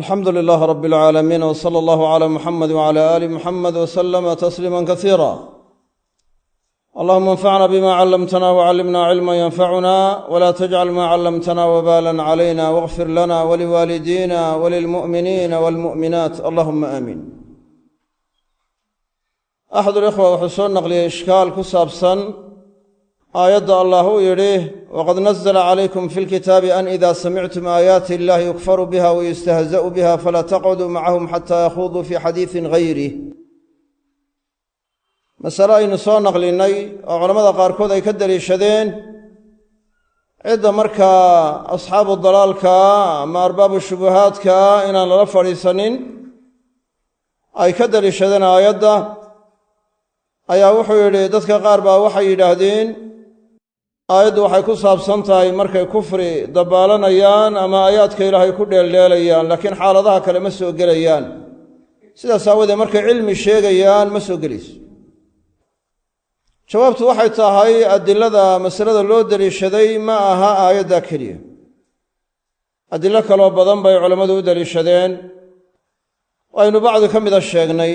الحمد لله رب العالمين وصلى الله على محمد وعلى آل محمد وسلم تسليما كثيرا. اللهم انفعنا بما علمتنا وعلمنا علما ينفعنا ولا تجعل ما علمتنا وبالا علينا واغفر لنا ولوالدينا وللمؤمنين والمؤمنات اللهم آمين. أحد الإخوة وحسون نقلي إشكال كسابسا آيات الله يريه وقد نزل عليكم في الكتاب أن إذا سمعتم آيات الله يكفر بها ويستهزأ بها فلا تقعدوا معهم حتى يخوضوا في حديث غيره. مسألة إن سوى نقليني علماء قاركود أي كدليشدين عدة مركا أصحاب الضلال كا ما أرباب الشبهات كا إن الله فريسانين أي كدليشدين آيات أي وحي يريدتك قاربا وحي يدهدين aayaddu waxay ku saabsan tahay markay kufri dabaalanayaan ama aayaadka ilaahay ku dheeldheelayaan laakiin xaaladaha kale ma soo gelayaan. sidaas aawadeed markay cilmi sheegayaan ma soo gelayso. jawaabtu waxay tahay adilada masalada loo daliishaday ma aha aayadda keliya. adilo kaloo badan bay culammadu u daliishadeen waynu bacdi ka mida sheegnay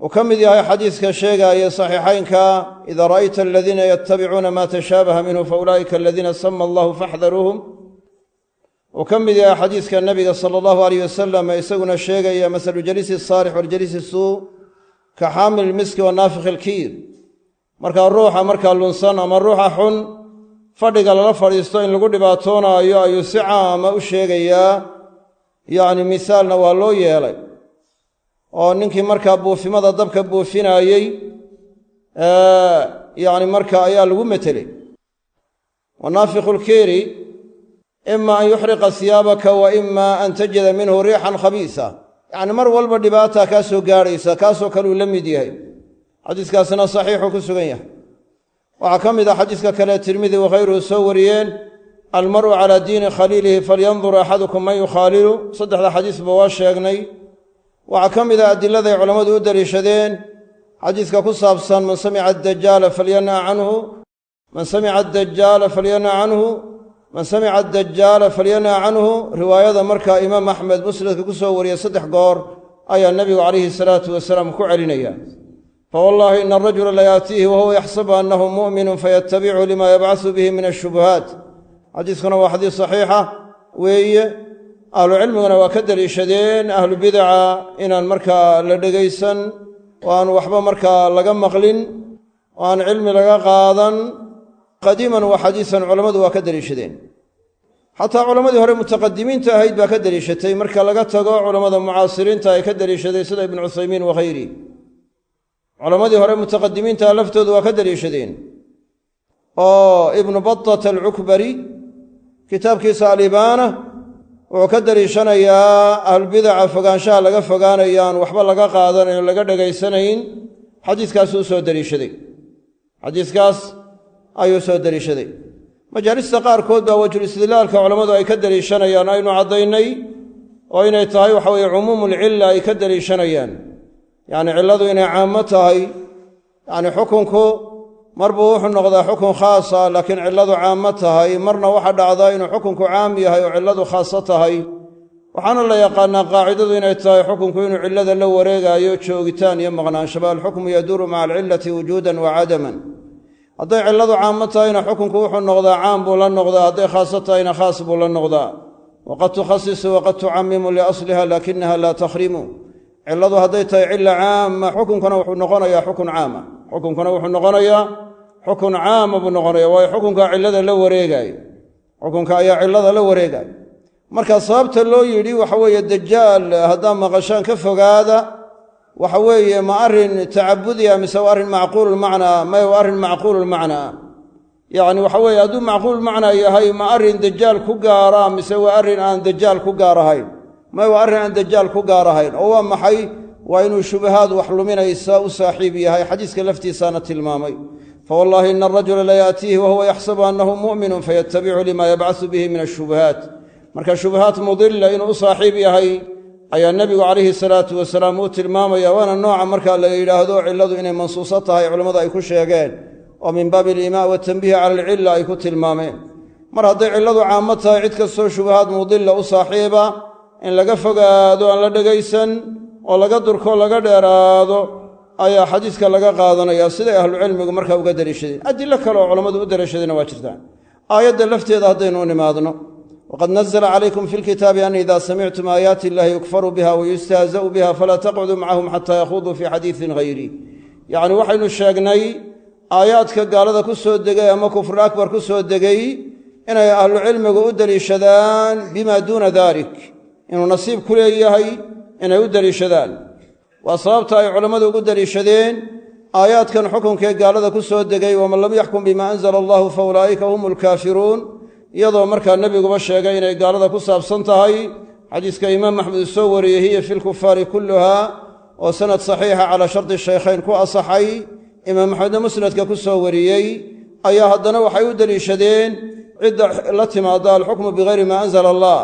وكم يا حديث كشيغا يا صحيحين إذا رأيت الذين يتبعون ما تشابه منه فأولئك الذين سمى الله فاحذروهم. وكم يا حديث كالنبي صلى الله عليه وسلم يسوون الشيغا يا مثل جليس الصالح والجليس السوء كحامل المسك والنافخ الكير. مركا الروح مركا اللنسان أما الروح حن فرق الرفر يستوين لقود باتونا يا يسعى ما الشيغا يعني مثال نوالو يالي oo ninkii markaa buufimada dabka buufinayay yani markaa ayaa lagu metelay wanaafiqul kiri imma an yuhriqa thiyabaka wa imma an tajida minhu rihan khabisa yani mar walba dhibaata ka soo gaaraysa kaasoo kale uu la mid yahay. xadiiskaasna saxiix ku sugan yahay. waxa kamid ah xadiiska kale Tirmidhi wa ghayruhu soo wariyeen almaru ala diini khaliilihi falyanzur ahadukum man yukhalilu. saddexda xadiis ba waa sheegnay. waxaa ka mid ah adiladay culammadu u daliishadeen xadiiska ku saabsan man samica addajaala falyanha canhu man samica addajaala falyanha canhu man samica addajaala falyanha canhu. riwaayada markaa imaam axmed musnadka ku soo wariyay 3 goor ayaa nebigu calayhi salaatu wasalaam ku celinaya. fawallaahi ina arajula layaatiihi wahuwa yaxsabu annahu mu'minun fayattabichu lima yabcasu bihi min ashubuhaat. xadiiskuna waa xadiis saxiixa weeye. ahlu cilmiguna waa ka daliishadeen ahlu bidaca inaan markaa la dhegaysan oo aan waxba markaa laga maqlin oo aan cilmi laga qaadan qadiiman wa xadiisan culammadu waa ka daliishadeen. xataa culammadii hore mutaqadimiinta ahayd baa ka daliishatay marka laga tago culammada mucaasiriinta ay ka daliishaday sida ibnu cuthaymiin wakhayri. culammadii hore mutaqadimiinta laftoodu waa ka daliishadeen oo ibnu batata alcukbari kitaabkiisa alibaana wuxuu ka daliishanayaa ahlulbidaca fogaanshaha laga fogaanayaan waxba laga qaadanayn laga dhegaysanayn xadiiskaasuu soo daliishaday. xadiiskaas ayuu soo daliishaday. majaalista qaarkood baa wajhul istidlaalka culammadu ay ka daliishanayaan aynu caddaynay oo inay tahay waxa weeye cumuumulcilla ay ka daliishanayaan yacni cilladu inay caamo tahay. yacni xukunku mar buu wuxuu noqdaa xukun khaasa laakiin cilladu caamo tahay, marna waxa dhacdaa inuu xukunku caam yahay oo cilladu khaaso tahay. waxaana la yaqaanaa qaacidadu inay tahay xukunku inuu cillada la wareegaayo joogitaan iyo maqnaanshaba. alxukmu yaduuru maca alcillati wujuudan wa cadaman. hadday cilladu caamo tahayna xukunku wuxuu noqdaa caam buu la noqdaa, hadday khaaso tahayna khaas buu la noqdaa. waqad tukhasisu waqad tucamimu liasliha laakinaha laa takhrimu. cilladu hadday tahay cilla caama xukunkuna wuxuu noqonayaa xukun caama. xukunkuna wuxuu noqonayaa xukun caama buu noqonaya waayo xukunkaa cillada la wareegaayo. xukunka ayaa cillada la wareegaayo. marka sababta loo yidhi waxa weeye dajaal haddaa maqashaan ka fogaada waxa weeye ma arrin tacabudiya mise waa arrin macquululmacnaa? may waa arrin macquululmacnaa. yacni waxa weeye hadduu macquululmacnaa yahay ma arrin dajaal ku gaara mise waa arrin aan dajaal ku gaar ahayn? may waa arrin aan dajaal ku gaar ahayn. oo waa maxay? waa inuu shubahaad wax luminaysa u saaxiib yahay. xadiiska laftiisaana tilmaamay fawallaahi ina arajula layaatiihi wahuwa yaxsabu annahu mu'minun fayattabicu lima yabcasu bihi min ashubuhaat. marka shubahaat mudilla inuu u saaxiib yahay ayaa nebigu calayhi salaatu wasalaam uu tilmaamaya. waana nooca markaa la yidhaahdo cilladu inay mansuuso tahay culammadu ay ku sheegeen oo min baabi aliimaa watanbiihi cala alcilla ay ku tilmaameen. mar hadday cilladu caamo tahay cid kastoo shubahaad mudilla u saaxiiba in laga fogaado aan la dhegaysan oo laga durko laga dheeraado ayaa xadiiska laga qaadanaya siday ahlucilmigu markaa uga daliishadeen adilo kale oo culammadu u daliishadayna waa jirtaan aayadda lafteeda haddaynu u nimaadno waqad nazla calaykum fi lkitaabi an idaa samictum aayaati illahi yukfaru biha wayustahza'u biha falaa taqcuduu macahum xataa yakhuduu fii xadiisin hayri yacni waxaynu sheegnay aayaadka gaalada ku soo degay ama kufrul akbar ku soo degay inay ahlucilmigu u deliishadaan bima duuna dalik inuu nasiib ku leeyahay inay u deliishadaan waa sababta ay culammadu ugu deliishadeen aayaadkan xukunkee gaalada ku soo degay waman lam yaxkum bima anzala allahu fa ulaa'ika hum lkaafiruun iyadoo markaa nebiguba sheegay inay gaalada ku saabsan tahay xadiiska imaam axmed uu soo wariyey hiya fi lkufaari kulluha oo sanad saxiixa calaa sharti shaykhayn ku asaxay imaam axmedna musnadka ku soo wariyey ayaa haddana waxay u deliishadeen cidda la timaada alxukmu bigayri maa anzala allah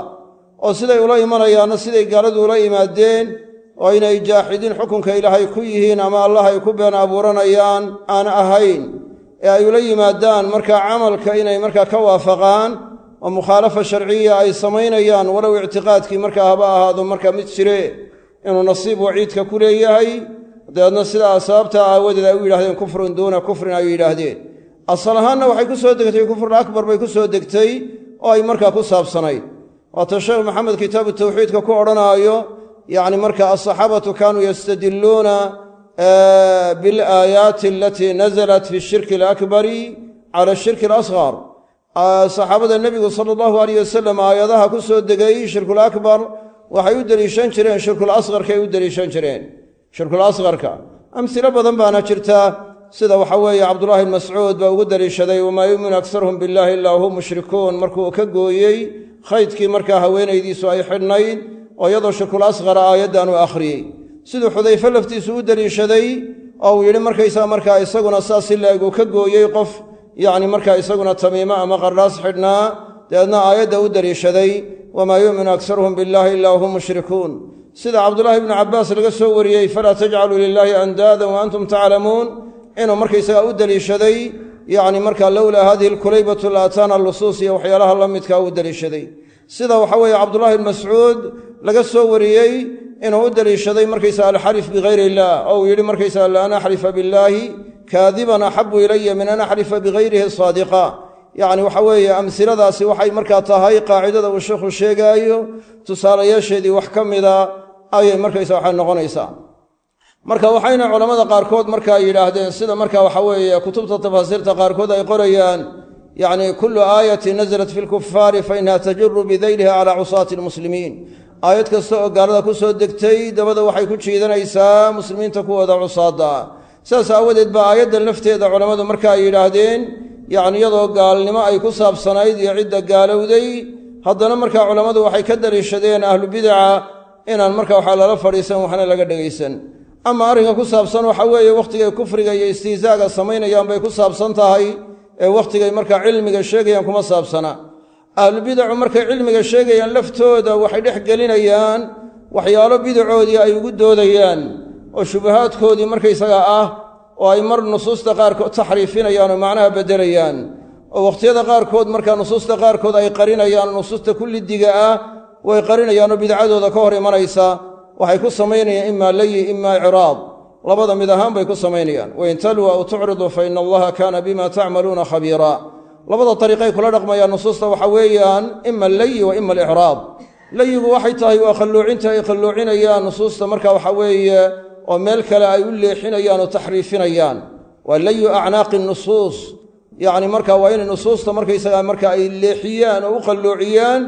oo siday ula imanayaanna siday gaaladu ula yimaadeen oo inay jaaxidiin xukunka ilaahay ku yihiin ama allah ay ku been abuuranayaan aan ahayn ee ay ula yimaadaan markaa camalka inay markaa ka waafaqaan oo mukhaalafa sharciya ay samaynayaan walow ictiqaadkii markaa haba ahaado markaa mid jire inuu nasiib waciidka ku leeyahay dabeedna sidaa sababtaa aawadeed ay u yidhahdeen kufrun duuna kufrin ay yidhaahdeen asal ahaanna waxay ku soo degtay kufrul akbar bay ku soo degtay oo ay markaa ku saabsanayd waata sheekh maxamed kitaabu tawxiidka ku odhanaayo yacni marka alsaxaabatu kaanuu yastadilluuna bilaayaati alatii nazalat fi shirki alakbari cala ashirki alasghar saxaabada nebigu sala allahu alayh wasalam aayadaha ku soo degay shirkul akbar waxay u deliishan jireen shirkul asqarkay u deliishan jireen shirkul asqarka amhilo badan baana jirta sida waxa weeye cabdullaahi bn mascuud baa ugu deliishaday wamaa yuuminu aksaruhum billahi ilaa hum mushrikuun markuu ka gooyey khaydkii markaa haweenaydiisu ay xidhnayd oo iyadoo shirkul asqara aayaddan u akhriyey siduu xudayfe laftiisu u deliishaday oo uu yidhi markaysaa markaa isaguna saas si la-eg uu ka gooyey qof yacni markaa isaguna tamiimo ama qardhaas xidhnaa dabeedna aayadda u deliishaday wamaa yu'minu aksaruhum billahi ilaa hum mushrikuun sida cabdullaahi ibnu cabbaas laga soo wariyey falaa tajcaluu lilaahi andaadan wa antum taclamuun inuu markaysagaa u deliishaday yacni markaa lowlaa hadihi alkulaybatu la ataana lusuus iyo waxyaalaha la midkaa u deliishaday sida waxa weeye cabdullahi ibn mascuud laga soo wariyey inuu u deliishaday markaysaga alxalif bigayri illah oo uu yidhi markaysaga la an axlifa billaahi kaadiban axabu ilaya min an axlifa bigayrihi saadiqa yacni waxa weeye amhiladaasi waxay markaa tahay qaacidada uu sheikhu sheegaayo tusaalayaasheedii wax ka mida ayay markaysaa waxay noqonaysaa marka waxayna culammada qaarkood markaa yidhaahdeen sida marka waxa weeye kutubta tafaasiirta qaarkood ay qorayaan yacni kullu aayatin nazalat fi lkufaari fa innaha tajuru bidayliha calaa cusaati almuslimiin aayad kasta oo gaalada ku soo degtay dabada waxay ku jiidanaysaa muslimiinta kuwooda cusaadda sidaas aawadeed baa aayaddan lafteeda culammadu marka ay yidhaahdeen yacni iyadoo gaalnimo ay ku saabsanayd iyo cidda gaalowday haddana markaa culammadu waxay ka daliishadeen ahlu bidaca inaan marka waxaa lala fadhiisan waxna laga dhegaysan ama arrinka ku saabsan waxa weeye wakhtigay kufriga iyo istihzaaga samaynayaan bay ku saabsan tahay ee wakhtigay markaa cilmiga sheegayaan kuma saabsana ahlubidacu markay cilmiga sheegayaan laftooda waxay dhex gelinayaan waxyaalo bidacoodii ay ugu doodayaan oo shubahaadkoodii markaysaga ah oo ay mar nusuusta qaarkood taxriifinayaan oo macnaha beddelayaan oo wakhtiyada qaarkood markaa nusuusta qaarkood ay qarinayaan nusuusta kullidiga ah way qarinayaanoo bidcadooda ka hor imanaysa waxay ku samaynayaan imaa layi imaa icraad labada mid ahaan bay ku samaynayaan wain taluu aw tucridu fa ina allaha kaana bima tacmaluuna khabiira labada dariiqay kula dhaqmayaan nusuusta waxa weeyaan ima allayi wa ima alicraad layigu waxay tahay waa qalluucinta ay qalluucinayaan nusuusta marka waxa weeye oo meel kale ay u leexinayaan oo taxriifinayaan waa layu acnaaqi nusuus yacni marka waa inay nusuusta markaysaga marka ay leexiyaan oo u qalluuciyaan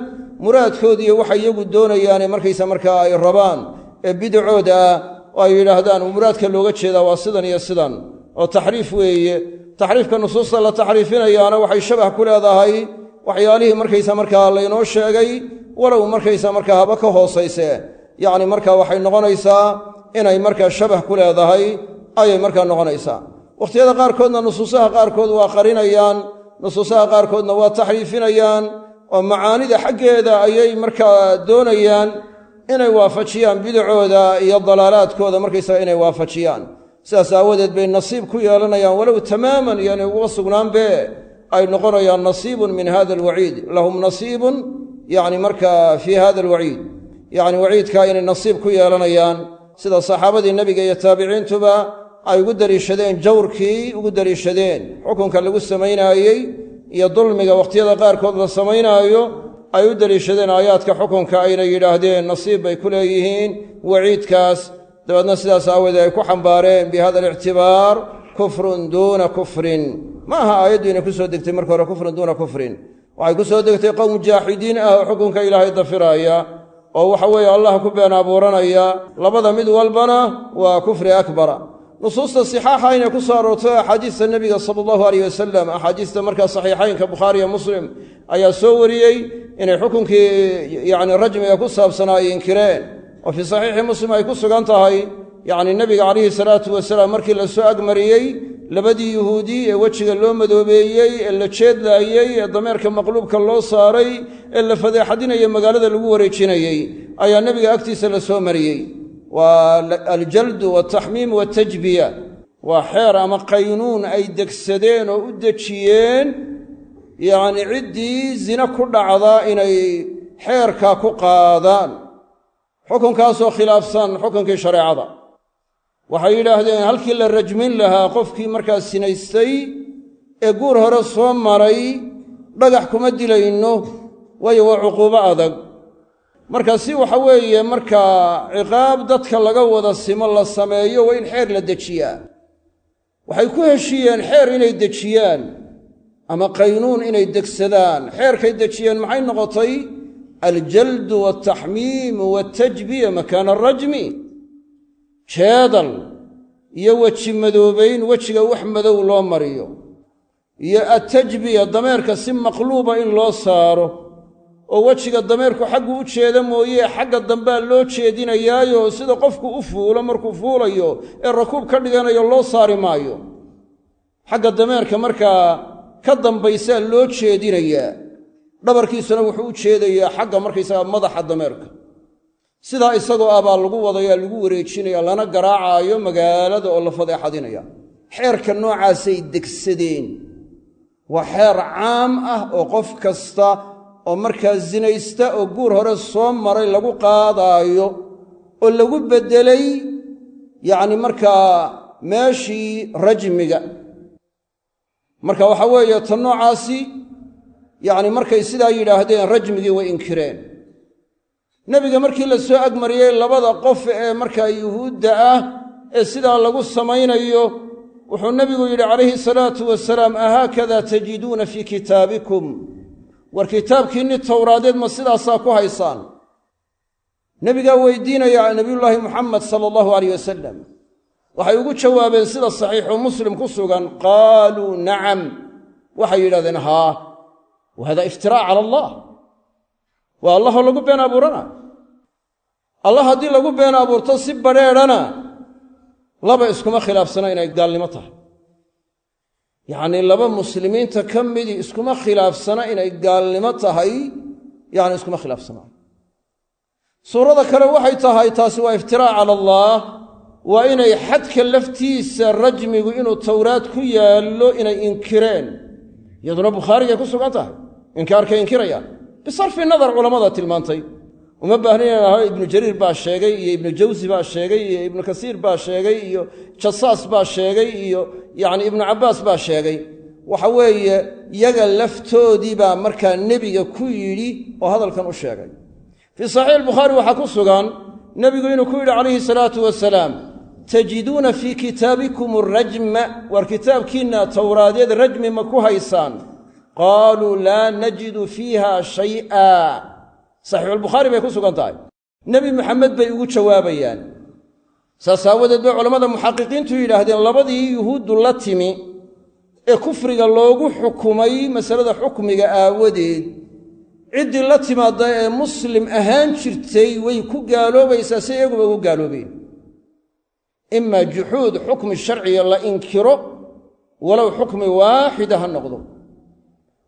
muraadkoodiiyo waxay iyagu doonayaane markaysa markaa ay rabaan ee bidacooda ah oo ay yidhaahdaan muraadka looga jeedaa waa sidan iyo sidan oo taxriif weeye taxriifka nusuusta la taxriifinayaana waxay shabah ku leedahay waxyaalihii markaysa markaa laynoo sheegay walow markaysa markaa haba ka hoosayse yacni marka waxay noqonaysaa inay markaa shabah ku leedahay ayay markaa noqonaysaa wakhtiyada qaarkoodna nusuusaha qaarkood waa qarinayaan nusuusaha qaarkoodna waa taxriifinayaan oo macaanida xaggeeda ayay markaa doonayaan inay waafajiyaan bidacooda iyo dalaalaadkooda markaysaga inay waafajiyaan sidaas aawadeed bay nasiib ku yeelanayaan walow tamaaman iyoanay uga sugnaanbe ay noqonayaan nasiibun min hada alwaciid lahum nasiibun yacni markaa fii hada alwaciid yacni waciidkaa inay nasiib ku yeelanayaan sida saxaabadii nebiga iyo taabiciintuba ay ugu deliishadeen jawrkii ugu deliishadeen xukunka lagu samaynaayey iyo dulmiga wakhtiyada qaarkood la samaynaayo ay u deliishadeen aayaadka xukunka ayna yidhaahdeen nasiib bay ku leeyihiin waciidkaas dabeedna sidaas aawoodee ay ku xambaareen bihada alictibaar kufrun duuna kufrin ma aha aayaddu inay ku soo degtay marka hore kufrun duuna kufrin waxay ku soo degtay qowm jaaxidiin ah oo xukunka ilaahay dafiraaya oo waxa weeye allah ku been abuuranaya labada mid walbana waa kufri akbara nusuusta sixaaxa inay ku soo aroortay axaadiista nebiga sala allahu alayh wasalam axaadiista markaa saxiixaynka bukhaariyo muslim ayaa soo wariyey inay xukunkii yacni rajmiga ku saabsanaa ay inkireen oo fii saxiixi muslim ay ku sugan tahay yacni nebiga calayhi salaatu wasalaam markii la soo agmariyey labadii yuhuudi ee wejiga loo madoobeeyey ee la jeedlaayey ee dameerka maqluubka loo saaray ee la fadeexadinaya magaalada lagu wareejinayey ayaa nebiga agtiisa la soo mariyey waa aljaldu waaltaxmiim waatajbiya waa xeer ama qaynuun ay degsadeen oo u dejiyeen yacni ciddii zina ku dhacda inay xeerkaa ku qaadaan xukunkaasoo khilaafsan xukunkii shareecada waxay yidhaahdeen halkii la rajmin lahaa qofkii markaa sinaystay ee guur hore soo maray dhagax kuma dilayno waayo waa cuquubo adag marka si waxa weeye markaa ciqaab dadka laga wada simo la sameeyo waa in xeer la dejiyaa waxay ku heshiiyeen xeer inay dejiyaan ama qaynuun inay degsadaan xeerkay dejiyeen maxay noqotay aljaldu waaltaxmiimu waatajbiya makaana arajmi jeedal iyo weji madoobayn wejiga wax madow loo mariyo iyo attajbiya dameerka si maqluuba in loo saaro oo wejiga dameerku xaggu u jeeda mooye xagga dambea loo jeedinayaayo sida qofku u fuulo markuu fuulayo ee rakuub ka dhiganayo loo saari maayo xagga dameerka markaa ka dambaysaa loo jeedinayaa dhabarkiisuna wuxuu u jeedayaa xagga markaysaga madaxa dameerka sidaa isagoo ah baa lagu wadayaa lagu wareejinaya lana garaacaayo magaalada oo la fadeexadinaya xeerka noocaasay degsadeen waa xeer caam ah oo qof kasta oo markaa sinaysta oo guur hore soo maray lagu qaadaayo oo lagu beddelay yacni markaa meeshii rajmiga marka waxaa weeye tan noocaasi yacni markay sidaa yidhaahdeen rajmigii way inkireen nebiga markii la soo agmariyey labada qof ee markaa yuhuudda ah ee sidaa lagu samaynayo wuxuu nebigu yidhi calayhi salaatu wasalaam ahaakadaa tajiduuna fii kitaabikum war kitaabkiinni towraadeed ma sidaasaa ku haysaan nebigaa weydiinaya nebiyullaahi muxamed sala allahu alayh wasalam waxay ugu jawaabeen sida saxiixu muslim ku sugan qaaluu nacam waxay yidhahdeen haa wa hada iftiraac cala allah waa allahoo lagu been abuurana allah haddii lagu been abuurto si badrheedhana laba iskuma khilaafsana inay gaalnimo tahay yacnii laba muslimiinta ka midii iskuma khilaafsana inay gaalnimo tahay yacni iskuma khilaafsana suurada kale waxay tahay taasi waa iftiraac cala allah waa inay xadka laftiisa rajmigu inuu towraad ku yaallo inay inkireen iyaduna bukhaarigay ku sugan tahay inkaarkay inkirayaan bisarfi nadar culammada tilmaantay uma baahnin inaan aho ibnu jariir baa sheegay iyo ibnu jawsi baa sheegay iyo ibnu kasiir baa sheegay iyo jasaas baa sheegay iyo yacni ibnu cabbaas baa sheegay waxa weeye yaga laftoodii baa markaa nebiga ku yidhi oo hadalkan u sheegay fii saxiix albukhaari waxaa ku sugan nebigu inuu ku yidhi calayhi salaatu wasalaam tajiduuna fii kitaabikum arajma war kitaabkiinna towraadeed rajmi ma ku haysaan qaaluu laa najidu fiiha shay'a saxiixulbukhaari bay ku sugan tahay nebi maxamed bay ugu jawaabayaan saas aawadeed bay culammada muxaqiqiintu yidhaahdeen labadii yuhuuddu la timi ee kufriga loogu xukumay masalada xukmiga aawadeed ciddii la timaadda ee muslim ahaan jirtay way ku gaaloobaysaa si iyaguba ugu gaaloobeen imaa juxuud xukmi sharciga la inkiro walow xukmi waaxida ha noqdo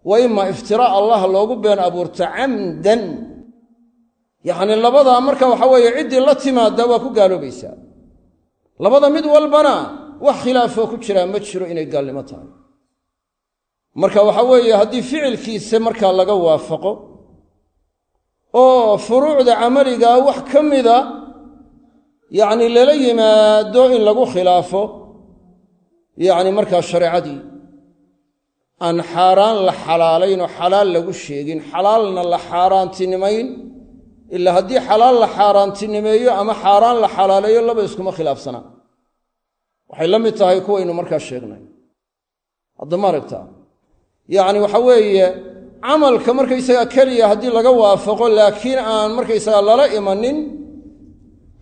wa imaa iftiraac allah loogu been abuurto camdan yacnii labadaa marka waxa weeye ciddii la timaadda waa ku gaaloobaysaa labada mid walbana wax khilaafoo ku jiraa ma jiro inay gaalnimo tahay marka waxa weeye haddii ficilkiisa markaa laga waafaqo oo furuucda camaligaa wax ka mida yacni lala yimaado in lagu khilaafo yacni markaa shareecadii aan xaaraan la xalaalayn oo xalaal lagu sheegin xalaalna la xaaraantinimayn ilaa haddii xalaal la xaaraantinimeeyo ama xaaraan la xalaaleeyo laba iskuma khilaafsanaa waxay la mid tahay kuwaynu markaa sheegnay hadda ma aragtaa yacni waxa weeye camalka markaysagaa keliya haddii laga waafaqo laakiin aan markaysagaa lala imanin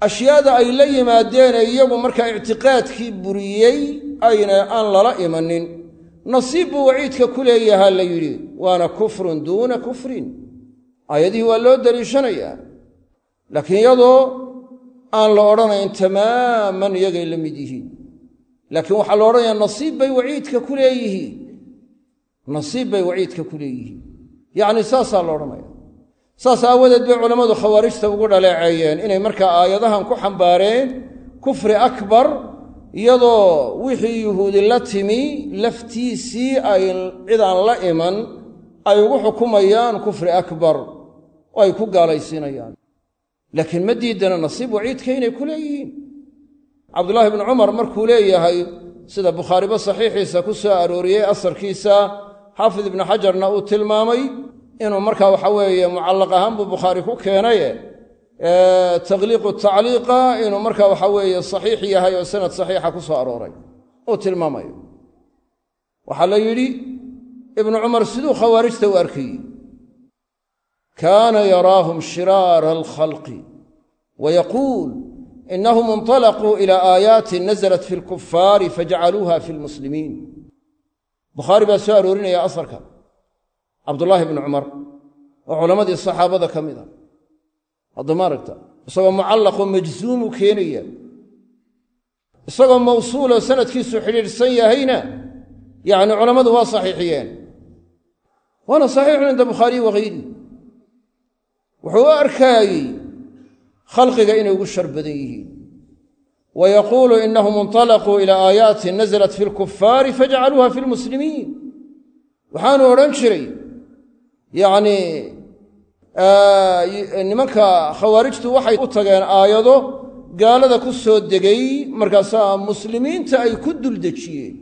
ashyaada ay la yimaadeenee iyagu markaa ictiqaadkii buriyey aan lala imanin nasiib buu waciidka ku leeyahaa la yidhi waana kufrun duuna kufrin aayadihii waa loo daliishanayaa laakiin iyadoo aan la odhanayn tamaaman iyagay la mid yihiin laakiin waxaa la odhanayaa nasiib bay waciidka ku leeyihiin nasiib bay waciidka ku leeyihiin yacni saasaa la odhanaya saas aawadeed bay culammadu khawaarijta ugu dhaleeceeyeen inay markaa aayadahan ku xambaareen kufri akbar iyadoo wixii yuhuudi la timi laftiisii ay cidaan la iman ay ugu xukumayaan kufri akbar oo ay ku gaalaysiinayaan laakiin ma diidana nasiib waciidka inay ku leeyihiin cabdullaahi bnu cumar markuu leeyahay sida bukhaariba saxiixiisa ku soo arooriyey asarkiisa xaafid ibnu xajarna uu tilmaamay inuu markaa waxa weeye mucallaq ahaan buu bukhaari ku keenaye taqliiqu tacliiqa inuu markaa waxa weeye saxiix yahay oo sanad saxiixa ku soo arooray uu tilmaamayo waxaa la yidhi ibnu cumar siduu khawaarijta u arkayey kaana yaraahum shiraara alkhalqi wayaquul inahum inطalaquu ilaa aayaatin nasalat fi lkufaari fajacaluuha fi lmuslimiin bukhaari baa soo aroorinaya asarka cabdullaahi bnu cumar oo culammadii saxaabada ka mid a hadda ma aragta isagoo mucallaqoo majzuumu keenaya isagoo mawsuuloo sanadkiisu xidhiidhsan yahayna yacni culammadu waa saxiixiyeen waana saxiixun cinda bukhaariyi waghayrihi wuxuu u arkaayey khalqiga inay ugu shar badan yihiin wa yaquulu inahum inطalaquu ilaa aayaatin nasalat fi lkufaari fajacaluuha fi lmuslimiin waxaanu odhan jiray yacnii nimanka khawaarijtu waxay u tageen aayado gaalada ku soo degay markaasaa muslimiinta ay ku duldejiyeen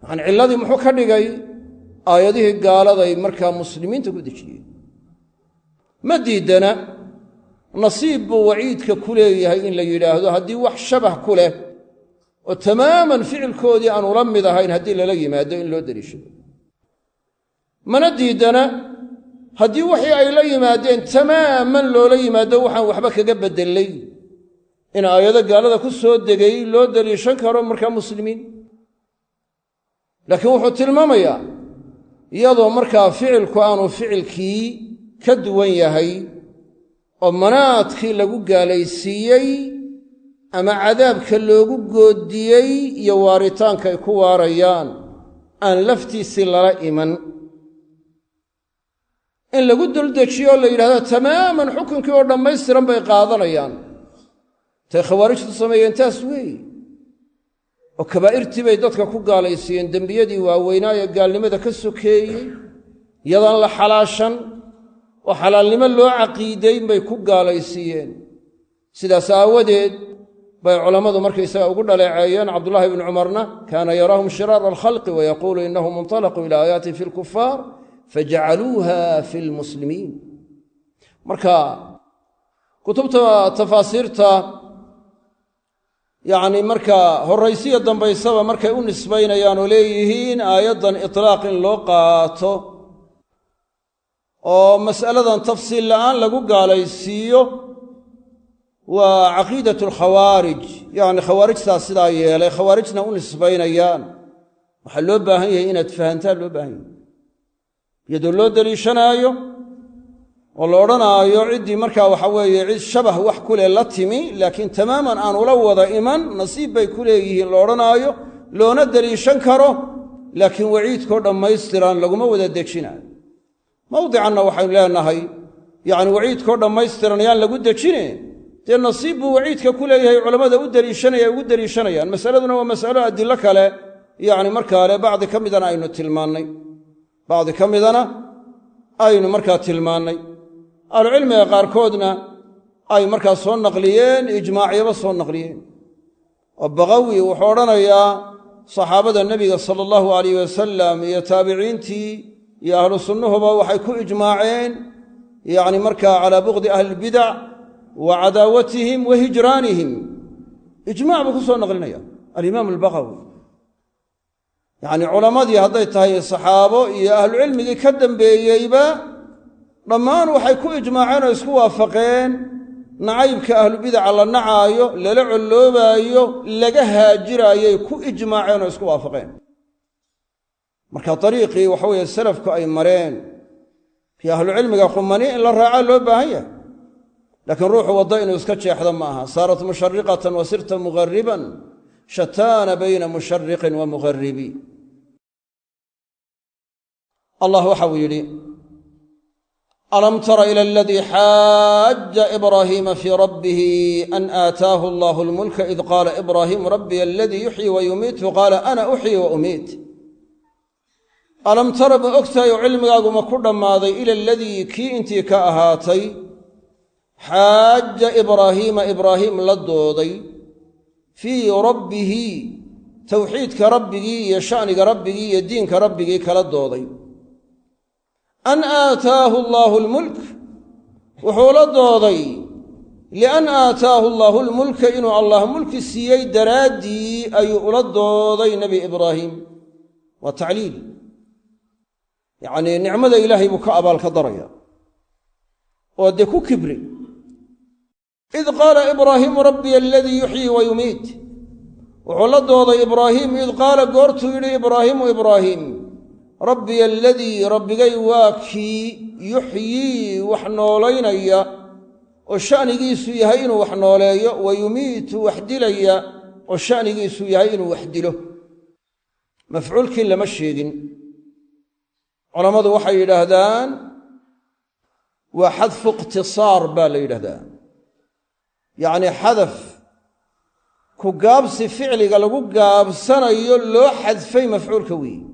yacani cilladii muxuu ka dhigay aayadihii gaaladay markaa muslimiinta ku dejiyeen ma diidana nasiib buu waciidka ku leeyahay in la yidhaahdo haddii wax shabah ku leh oo tamaaman ficilkoodii aan ula mid ahayn haddii lala yimaado in loo deliishado mana diidana haddii wixii ay la yimaadeen tamaaman loola yimaado waxaan waxba kaga beddelay in aayado gaalada ku soo degay loo deliishan karo markaa muslimiin laakiin wuxuu tilmaamayaa iyadoo markaa ficilku aanu ficilkii ka duwan yahay oo manaadkii lagu gaalaysiiyey ama cadaabka loogu goodiyey iyo waaritaanka ay ku waarayaan aan laftiisii lala iman in lagu duldejiyo oo la yidhahdo tamaaman xukunkii oo dhammaystiran bay qaadanayaan tay khawaarijtu sameeyeen taas weeye oo kabaa'irtii bay dadka ku gaalaysiiyeen dembiyadii waaweynaa ee gaalnimada ka sokeeyey iyadaan la xalaashan oo xalaalnimo loo caqiidayn bay ku gaalaysiiyeen sidaas aawadeed bay culammadu markaysaga ugu dhaleeceeyeen cabdullaahi bnu cumarna kaana yaraahum shiraara alkhalqi wayaquulu inahum inطalaquu ilaa aayaatin fi lkufaar fajacaluuha fi lmuslimiin marka kutubta tafaasiirta yacni markaa horraysiya dambaysaba markay u nisbaynayaan oo leeyihiin aayaddan itlaaq in loo qaato oo mas'aladan tafsiil la'aan lagu gaalaysiiyo waa caqiidatu alkhawaarij yacni khawaarijtaas sidaa yeelay khawaarijna u nisbaynayaan waxaa loo baahan yahay inaad fahantaan loo baahan yahay iyadoo loo deliishanaayo oo la odhanaayo ciddii markaa waxa weeye cid shabah wax ku leh la timi laakiin tamaaman aan ula wada iman nasiib bay ku leeyihiin la odhanaayo loona deliishan karo laakiin waciidkoo dhammaystiran laguma wada dejinaayo mawdicanna waxaynu leenahay yacni waciidkoo dhammaystiran yaan lagu dejine dee nasiib buu waciidka ku leeyahay culammada u deliishanaya ugu deliishanayaan masaladuna waa masalo adilo kale yacni markaale bacdi ka midana aynu tilmaannay ahlucilmiga qaarkoodna ay markaas soo naqliyeen ijmaacyaba soo naqliyeen oo baqawi wuxuu odhanayaa saxaabada nebiga sala allahu alayh wasalam iyo taabiciintii iyo ahlu sunnuhuba waxay ku ijmaaceen yacni markaa calaa bugdi ahlilbidac wa cadaawatihim wa hijraanihim ijmac buu ku soo naqlinaya alimaam albaqawi yacni culammadii hadday tahay saxaabo iyo ahlucilmigii ka dambeeyeyba dhammaan waxay ku ijmaaceen oo isku waafaqeen nacaybka ahlubidaca la nacaayo lala colloobaayo laga haajiraayay ku ijmaaceen oo isku waafaqeen marka dariiqii waxa weeye salafku ay mareen kii ahlucilmiga qumani in la raacaa loo baahan yahay laakiin ruuxu waddo inuu iska jeexdo ma aha saarat mushariqatan wa sirta mughariban shataana bayna mushariqin wa mugharibi allah waxa uu yidhi alam tara ila aladii xaaja ibraahiima fii rabbihi an aataahu allahu almulka id qaala ibraahiimu rabbiya aladii yuxyi wa yumiitu qaala ana uxyi wa umiit alam tara ma ogtahay oo cilmigaagu ma ku dhammaaday ila aladii kii intii ka ahaatay xaaja ibraahiima ibraahiim la dooday fii rabbihi towxiidka rabbigii iyo sha'niga rabbigii iyo diinka rabbigii kala dooday an aataahu allaahu almulk wuxuu la dooday lian aataahu allaahu almulka inuu allah mulki siiyey daraaddii ayuu ula dooday nebi ibraahim waa tacliil yacnii nicmada ilaahay buu ka abaalka daraya oo dee ku kibri id qaala ibraahiimu rabbiya aladii yuxyii wa yumiit wuxuu la dooday ibraahiim id qaala goortuu yidhi ibraahiimu ibraahiim rabbiya aladii rabbigay waa kii yuxyii wax noolaynaya oo sha'nigiisu yahay inuu wax nooleeyo wa yumiitu wax dilaya oo sha'nigiisu yahay inuu wax dilo mafcuulkii lama sheegin culammadu waxay yidhaahdaan waa xadfu ikhtisaar baa la yidhahdaa yacnii xadaf ku gaabsi ficliga lagu gaabsanayo loo xadfay mafcuulka weeye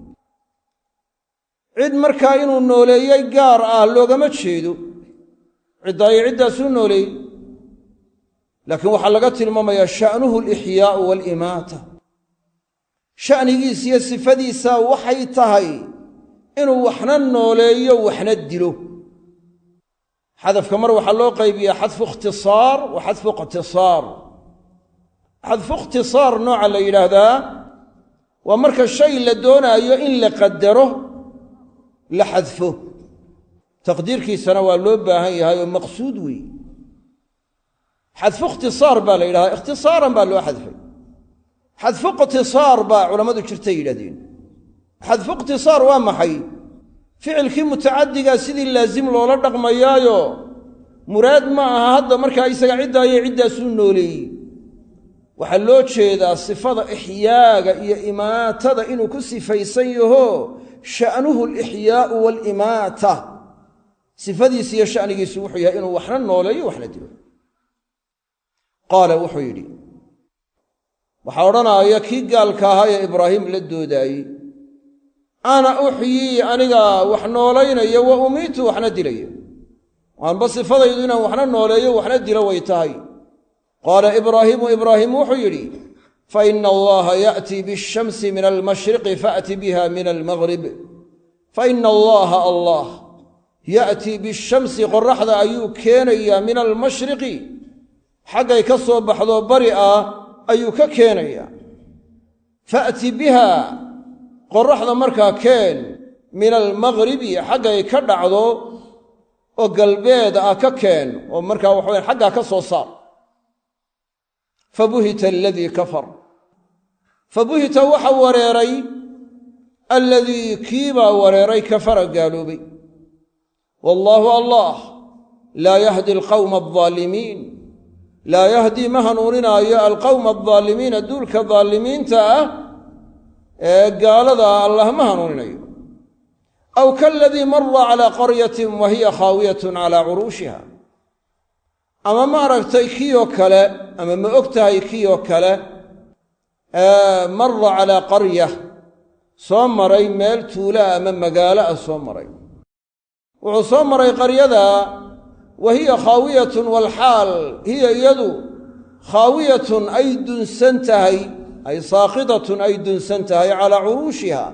cid markaa inuu nooleeyey gaar ah loogama jeedo ciddaayo ciddaasuu nooleeyey laakiin waxaa laga tilmaamayaa sha'nuhu alixyaa'u waalimaata sha'nigiisa iyo sifadiisa waxay tahay inuu waxna nooleeyo waxna dilo xadafka mar waxaa loo qaybiyaa xadfu ikhtisaar wa xadfu iqtisaar xadfu ikhtisaar nooca la yidhaahdaa waa marka shay la doonaayo in la qadaro la xadfo taqdiirkiisana waa loo baahan yahay oo maqsuud weeye xadfu ikhtisaar baa la yidhahdaa ikhtisaaran baa loo xadfay xadfu iqtisaar baa culammadu jirtay yidhahdeen xadfu iqtisaar waa maxay ficilkii mutacaddigaa sidii laasim loola dhaqmayaayo muraad ma aha hadda markaa isaga ciddaayo ciddaasuu nooleeyey waxaa loo jeedaa sifada ixyaaga iyo imaatada inuu ku sifaysan yaho sha'nuhu alixyaa'u waalimaata sifadiisa iyo sha'nigiisu wuxuu yahay inuu waxna nooleeyo waxna dilo qaala wuxuu yidhi waxaa odhanaaya kii gaalka ahaa ee ibraahim la doodaayey ana uxyii aniga wax noolaynaya wa umiitu waxna dilaya waanba sifadaydu inaan waxna nooleeyo waxna dilo way tahay qaala ibraahiimu ibraahim wuxuu yidhi faina allaha ya'tii biashamsi min almashriqi faأti biha min almaghrib faina allaha allah ya'tii bishamsi qoraxda ayuu keenayaa min almashriqi xaggay ka soo baxdo bari ah ayuu ka keenayaa faأti biha qoraxda markaa keen min almaghribi xaggay ka dhacdo oo galbeed ah ka keen oo markaa waxaweyan xaggaa ka soo saar fabuhita aladii kafar fabuhita waxa wareeray alladii kiibaa wareeray kafara gaaloobay wallaahu allah laa yahdi alqawma aldaalimiin laa yahdii ma hanuuninaayo alqawma aldaalimiina duulka daalimiinta ah ee gaalada allah ma hanuuninayo aw kaaladii mara calaa qaryatin wa hiya khaawiyatun calaa curuushiha ama ma aragtay kiioo kale ama ma og tahay kiioo kale mara calaa qarya soo maray meel tuula ama magaalo ah soo maray wuxuu soo maray qaryada wa hiya khaawiyatun walxaal hiya iyadu khaawiyatun ay dunsan tahay ay saaqidatun ay dunsan tahay calaa curuushiha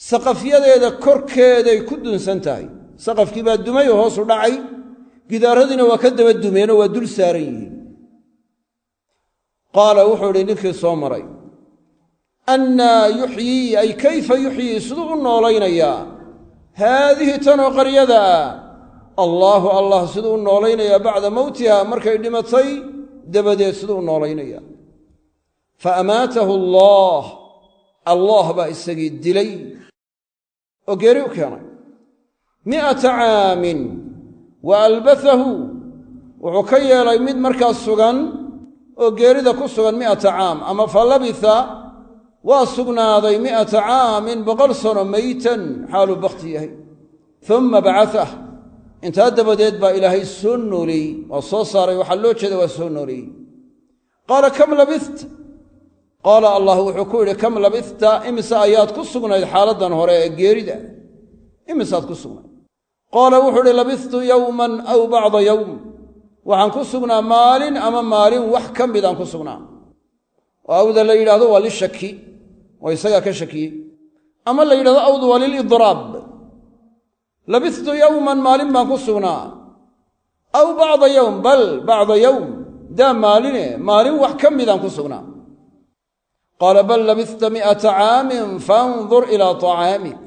saqafyadeeda korkeeday ku dunsan tahay saqafkii baa dumay oo hoosu dhacay gidaaradiina waa ka daba dumeenoo waa dul saaran yihiin qaala wuxuu idhi ninkii soo maray annaa yuxyii ay kayfa yuxyii siduu u noolaynayaa haadihi tanoo qaryada ah allaahu allah siduu u noolaynayaa bacda mowtiha markay dhimatay dabadeed siduu u noolaynayaa fa amaatahu allah baa isagii dilay oo geeri u keenay 100 caamin wa albathahu wuxuu ka yeelay mid markaas sugan oo geerida ku sugan 100 caam ama fa labitha waa sugnaaday 100 caamin 100 sano maytan xaaluu bakhti yahay uma bacatah intaa dabadeed baa ilaahay soo nooleeyey waa soo saaray waxaa loo jeeda waa soo nooleeyey qaala kam labith qaala allah wuxuu ku yidhi kam labithta imise ayaad ku sugnayd xaaladdan hore ee geerida imisaad ku sugnayd qaala wuxuu idhi labithtu yowman aw bacda yowm waxaan ku sugnaa maalin ama maalin wax ka midaan ku sugnaa oo awda la yidhahdo waa lishaki oo isagaa ka shakiyey ama la yidhahdo awdu waa lilidraab labithtu yowman maalin baan ku sugnaa aw bacda yowm bal bacda yowm daa maaline maalin wax ka midaan ku sugnaa qaala bal labithta 100 caamin fandur ilaa طacaamik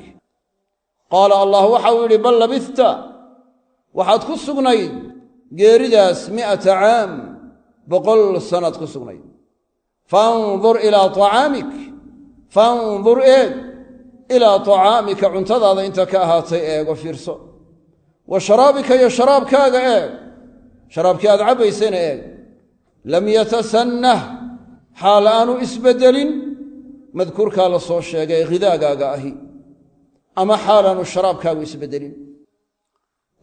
qaala allah waxau yidhi bal labithta waxaad ku sugnayd geeridaas 100 caam 100 sannaad ku sugnayd fandur ilaa طacaamik fandur eeg ilaa طacaamika cuntadaada inta ka ahaatay eego fiirso wa sharaabika iyo sharaabkaaga eeg sharaabkii aad cabbaysayna eeg lam yatasannah xaal aanu isbeddelin madkuurkaa la soo sheegay khidaagaaga ahi ama xaal aanu sharaabkaagu isbeddelin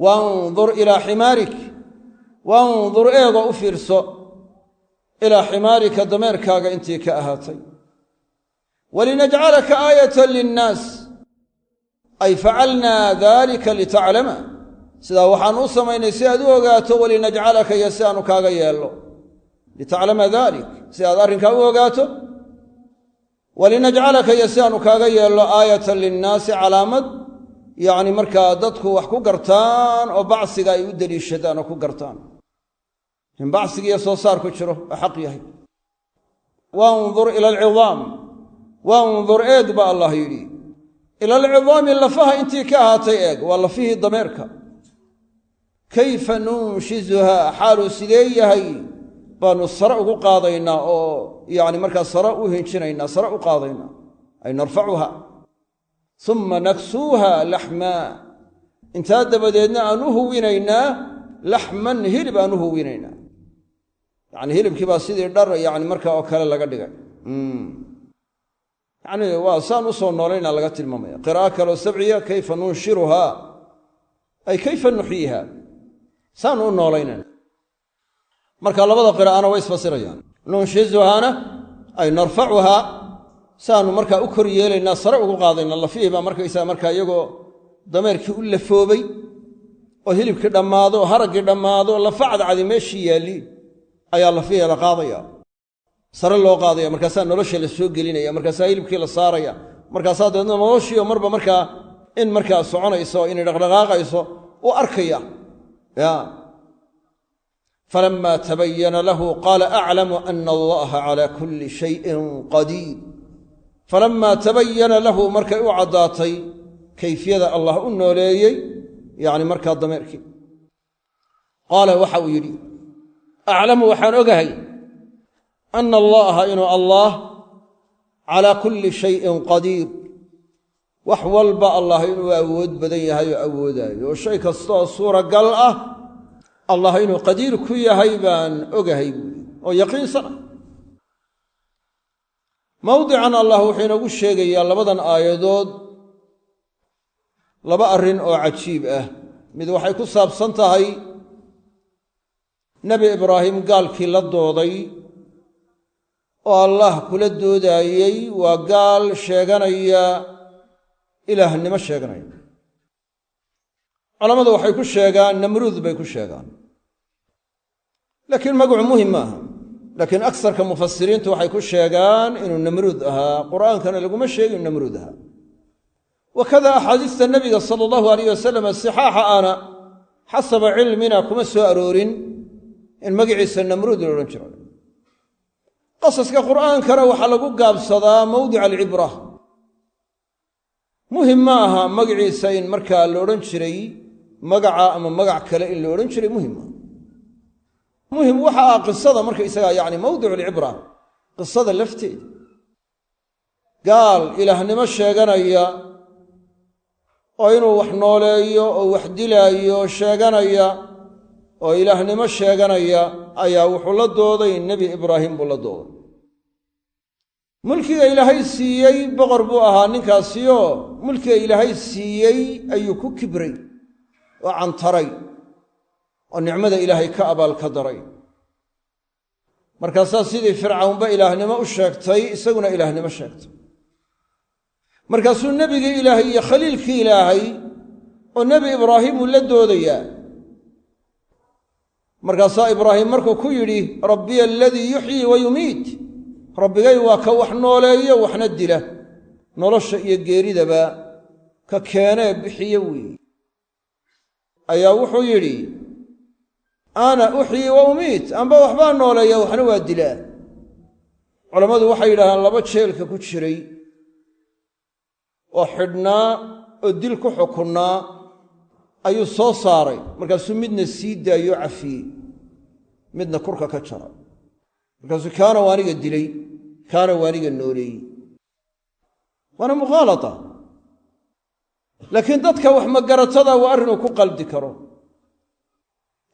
wandur ilaa ximaarik wandur eegoo u fiirso ilaa ximaarika dameerkaaga intii ka ahaatay walinajcalaka aayatan linnaas ay facalnaa daalika litaclama sidaa waxaan u samaynay si aad u ogaato walinajcalaka iyo si aanu kaaga yeello litaclama daalik si aad arrinkaa u ogaato walinajcalaka iyo si aanu kaaga yeello aayatan linnaasi calaamad yacni markaa dadku wax ku gartaan oo bacsiga ay u deliishadaan oo ku gartaan in bacsigiiyo soo saar ku jiro oo xaq yahay wandur ila alcidaam wandur eeg ba allah yidhi ila alcidaami lafaha intii ka ahaatay eeg waa lafihii dameerka kayfa nunshizuhaa xaaluu sidee yahay baanu sare ugu qaadaynaa oo yacni markaa sare u hinjinaynaa sare u qaadaynaa ay narfacuha uma naksuuha laxmaa intaa dabadeedna aan u huwinaynaa laxman hilib aan u huwinaynaa yacni hilibkii baa sidii dhar yacni markaa oo kale laga dhigay yacni waa saan u soo noolaynaa laga tilmaamaya qiraa'o kaleo sabciya kayfa nunshiruhaa ay kayfa nuxyiiha saanu u noolaynayna marka labada qiraa'ana way isfasirayaan nunshizuhaana ay narfacuhaa saanu markaa u kor yeelaynaa sare ugu qaadaynaa lafihii baa markaysaa markaa iyagoo dameerkii u lafoobay oo hilibkii dhammaado oo haraggii dhammaado lafa cadcadi meeshii yaalliin ayaa lafihii la qaadaya sare loo qaadaya markaasaa nolosha la soo gelinaya markaasaa hilibkii la saaraya markaasaa dabeedna noloshiioo marba markaa in markaa soconayso inay dhaqdhaqaaqayso u arkaya ya فلما تبين له قال أعلم أن الله على كل شيء قدير فلما تبين له مركا أعداتي كيفية الله النوليي يعني مركا الضميركي قال وحو يري أعلم وحان أقهي أن الله إنه الله على كل شيء قدير وحول با الله إنه أود بدنيها يؤودا والشيء كالصورة صورة قلقة allah inuu qadiir ku yahay baan ogahay buui oo yaqiinsana mawdican allah wuxuu inoogu sheegayaa labadan aayadood laba arrin oo cajiib ah mid waxay ku saabsan tahay nebi ibraahim gaalkii la dooday oo allah kula doodaayey waa gaal sheeganaya ilaahnimo sheeganaya culammadu waxay ku sheegaan namruud bay ku sheegaan laakiin magacu muhim maaha laakiin aksarka mufasiriintu waxay ku sheegaan inuu namruud ahaa qur'aankana laguma sheegin inuu namruud ahaa wakada axaadiista nabiga sala allahu alayh wasalam sixaaxa ana xasaba cilmina kuma soo aroorin in magaciisa namruud la odhan jiro qasaska qur'aankana waxaa lagu gaabsadaa mawdica alcibra muhim ma aha magaciisa in markaa la odhan jiray magaca ama magac kale in la odhan jiray muhim maaha muhim waxa ah qisada markaysagaa yacni mawdicu alcibra qisada lafteeda gaal ilaahnimo sheeganaya oo inuu wax nooleeyo oo wax dilaayo sheeganaya oo ilaahnimo sheeganaya ayaa wuxuu la dooday nebi ibraahim buu la dooday mulkiga ilaahay siiyey boqor buu ahaa ninkaasioo mulkiga ilaahay siiyey ayuu ku kibray oo cantaray oo nicmada ilaahay ka abaalka daray markaasaa sidii fircawnba ilaahnimo u sheegtay isaguna ilaahnimo sheegtay markaasuu nebigii ilaahay iyo khaliilkii ilaahay oo nebi ibraahim uu la doodayaa markaasaa ibraahim markuu ku yidhi rabbiya aladii yuxyii wa yumiit rabbigay waa ka wax nooleeyo waxna dila nolosha iyo geeridaba ka keenee bixiye weeye ayaa wuxuu yidhi ana uxyii wa umiit amba waxbaa nooleeya waxna waa dilaa culammadu waxay yidhahdaan laba jeelka ku jiray oo xidhnaa oo dil ku xukunnaa ayuu soo saaray markaasuu midna sii daayoo cafiyey midna kurka ka jaray markaasuu kaana waaniga dilay kaana waaniga nooleeyey waana mukhaalata laakiin dadka wax magaratada waa arrinuu ku qaldi karo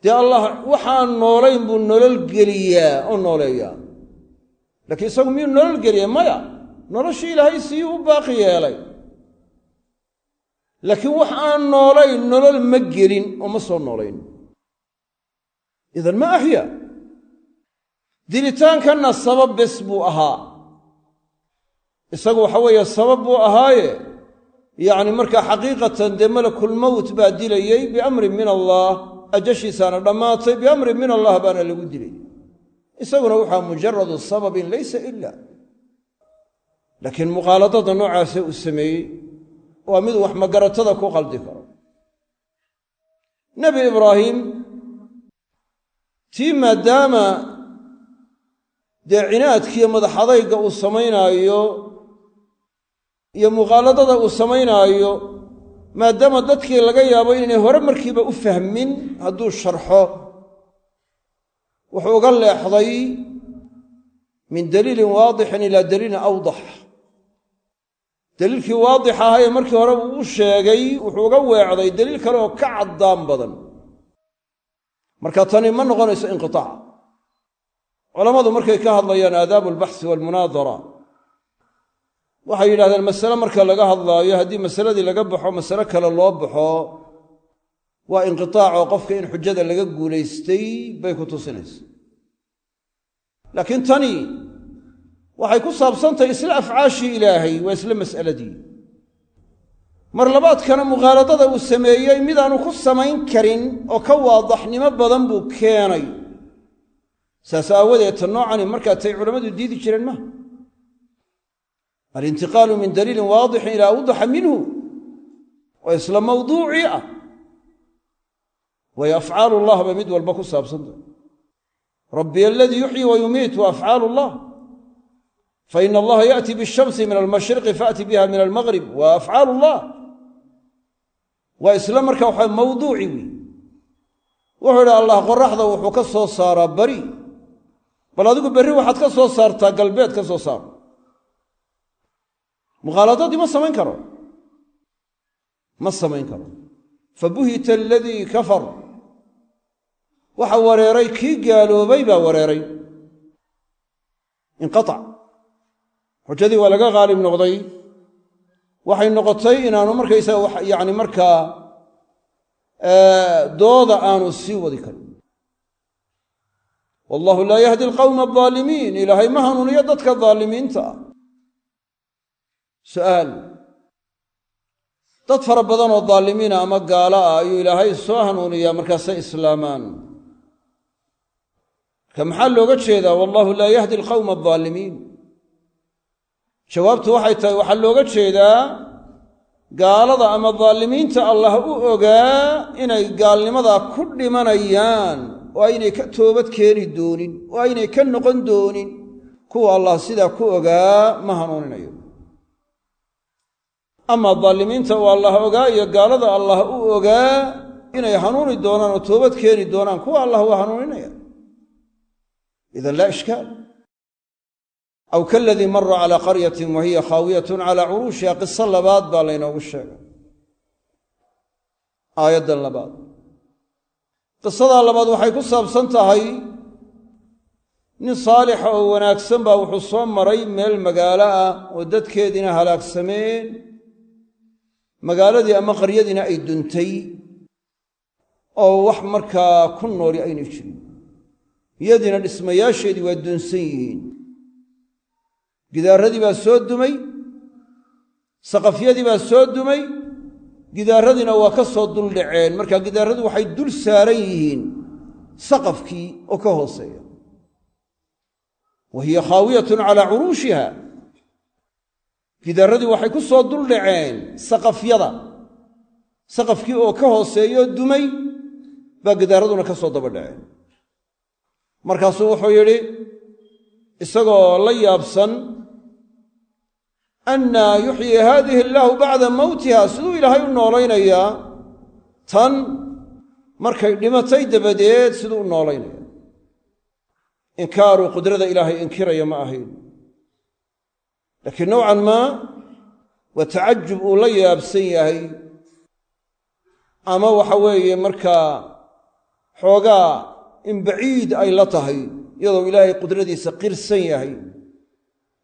dee allah waxaan noolayn buu nolol geliyaa oo nooleeyaa laakiin isagu miyuu nolol geliya maya noloshii ilaahay siyuu u baaqi yeelay laakiin wax aan noolayn nolol ma gelin oo ma soo noolayn idan ma axya dilitaankanna sabab bes buu ahaa isagu waxa weeye sabab buu ahaaye yacni markaa xaqiiqatan dee malakulmowt baa dilayey biamrin min allah ajashiisaana dhammaatay biamrin min allah baana lagu dilay isaguna waxaa mujaradu sababin laysa ila laakiin mukhaaladada noocaase uu sameeyey waa mid wax magaratada ku qaldi karo nebi ibraahim tii maadaama dee cinaadkiiyo madaxadayga uu samaynaayo iyo mukhaaladada uu samaynaayo maadaama dadkii laga yaabo inaynay hore markiiba u fahmin hadduu sharxo wuxuu uga leexday min daliilin waadixin ilaa daliilin awdax daliilkii waadix ahaa ee markii hore uu u sheegay wuxuu uga weecday daliil kale oo ka caddaan badan marka tani ma noqonayso inqitaac culammadu markay ka hadlayaan aadaabu albaxsi waalmunaadara waxay yidhahdeen masale marka laga hadlaayo haddii masaladii laga baxo masale kale loo baxo waa inqitaac oo qofka in xujada laga guulaystay bay ku tusinaysa laakiin tani waxay ku saabsantahay isla afcaashii ilaahay waa isla mas'aladii mar labaadkana mukhaaladada uu sameeyey midaanu ku samayn karin oo ka waadaxnimo badan buu keenay saas aawadeed ta noocani markaa tay culammadu diidi jireen maha alintiqaalu min daliilin waadixin ilaa awdaxa minhu waa isla mawduucii ah way afcaalu llah bay mid walba ku saabsantahay rabbiy aladii yuxyii wa yumiit wa afcaalu llah faina allaha yaأti biالshamsi min almashriqi faأti biha min almaghrib wa afcaalu llah waa isla marka waxa mawduuci wey wuxuu idhi allah qoraxda wuxuu ka soo saaraa bari bal adigu berri waxaad ka soo saartaa galbeed ka soo saar mukhaaladadii ma samayn karo fabuhita aladii kafar waxa wareeray kii gaaloobay baa wareeray inqatac xujadii waa laga qaalib noqday waxay noqotay inaanu markaysaga yacni markaa dooda aanu sii wadi karin wallahu laa yahdi alqawma aldaalimiin ilaahay ma hanuuniyo dadka daalimiinta ah su'aal dad fara badan oo daalimiina ama gaalo ah ayuu ilaahay soo hanuuniyaa markaasay islaamaan. marka maxaa looga jeedaa wallahu laa yahdi alqawma aldaalimiin? jawaabtu waxay tahay waxaa looga jeedaa gaalada ama daalimiinta allah u ogaa inay gaalnimadaa ku dhimanayaan oo aynay ka toobad keeni doonin oo aynay ka noqon doonin, kuwa allah sidaa ku ogaa ma hanuuninayo. ama daalimiinta uu allah ogaa iyo gaalada allah u ogaa inay hanuuni doonaan oo toobad keeni doonaan, kuwa allah waa hanuuninaya. idan laa ishkaal. aw kaladii mara calaa qaryatin wa hiya khaawiyatun calaa curuushiha, qiso labaad baa laynoogu sheegay aayaddan labaad. qisadaa labaad waxay ku saabsan tahay nin saalixa oo wanaagsan baa wuxuu soo maray meel magaalo ah oo dadkeediina halaagsameen, magaaladii ama qaryadiina ay duntay oo wax markaa ku nooli aynay jirin, iyadiina dhismayaasheedii waa dunsan yihiin. gidaaradii baa soo dumay, saqafyadii baa soo dumay, gidaaradiina waa ka soo duldhaceen. markaa gidaaradu waxay dul saaran yihiin saqafkii oo ka hooseeya. wa hiya khaawiyatun calaa curuushiha, gidaaradii waxay ku soo duldhaceen saqafyada, saqafkii oo ka hooseeyo dumay baa gidaaraduna ka soo daba dhaceen. markaasuu wuxuu yidhi isagoo la yaabsan, annaa yuxyi haadihi illaahu bacda mowtiha, siduu ilaahay u noolaynayaa tan markay dhimatay dabadeed, siduu u noolaynaya. inkaaruu qudrada ilaahay inkiraya ma ahayn, laakiin nowcan maa waa tacajub uu la yaabsan yahay, ama waxa weeye markaa xoogaa in baciid ay la tahay, iyadoo ilaahay qudradiisa qirsan yahay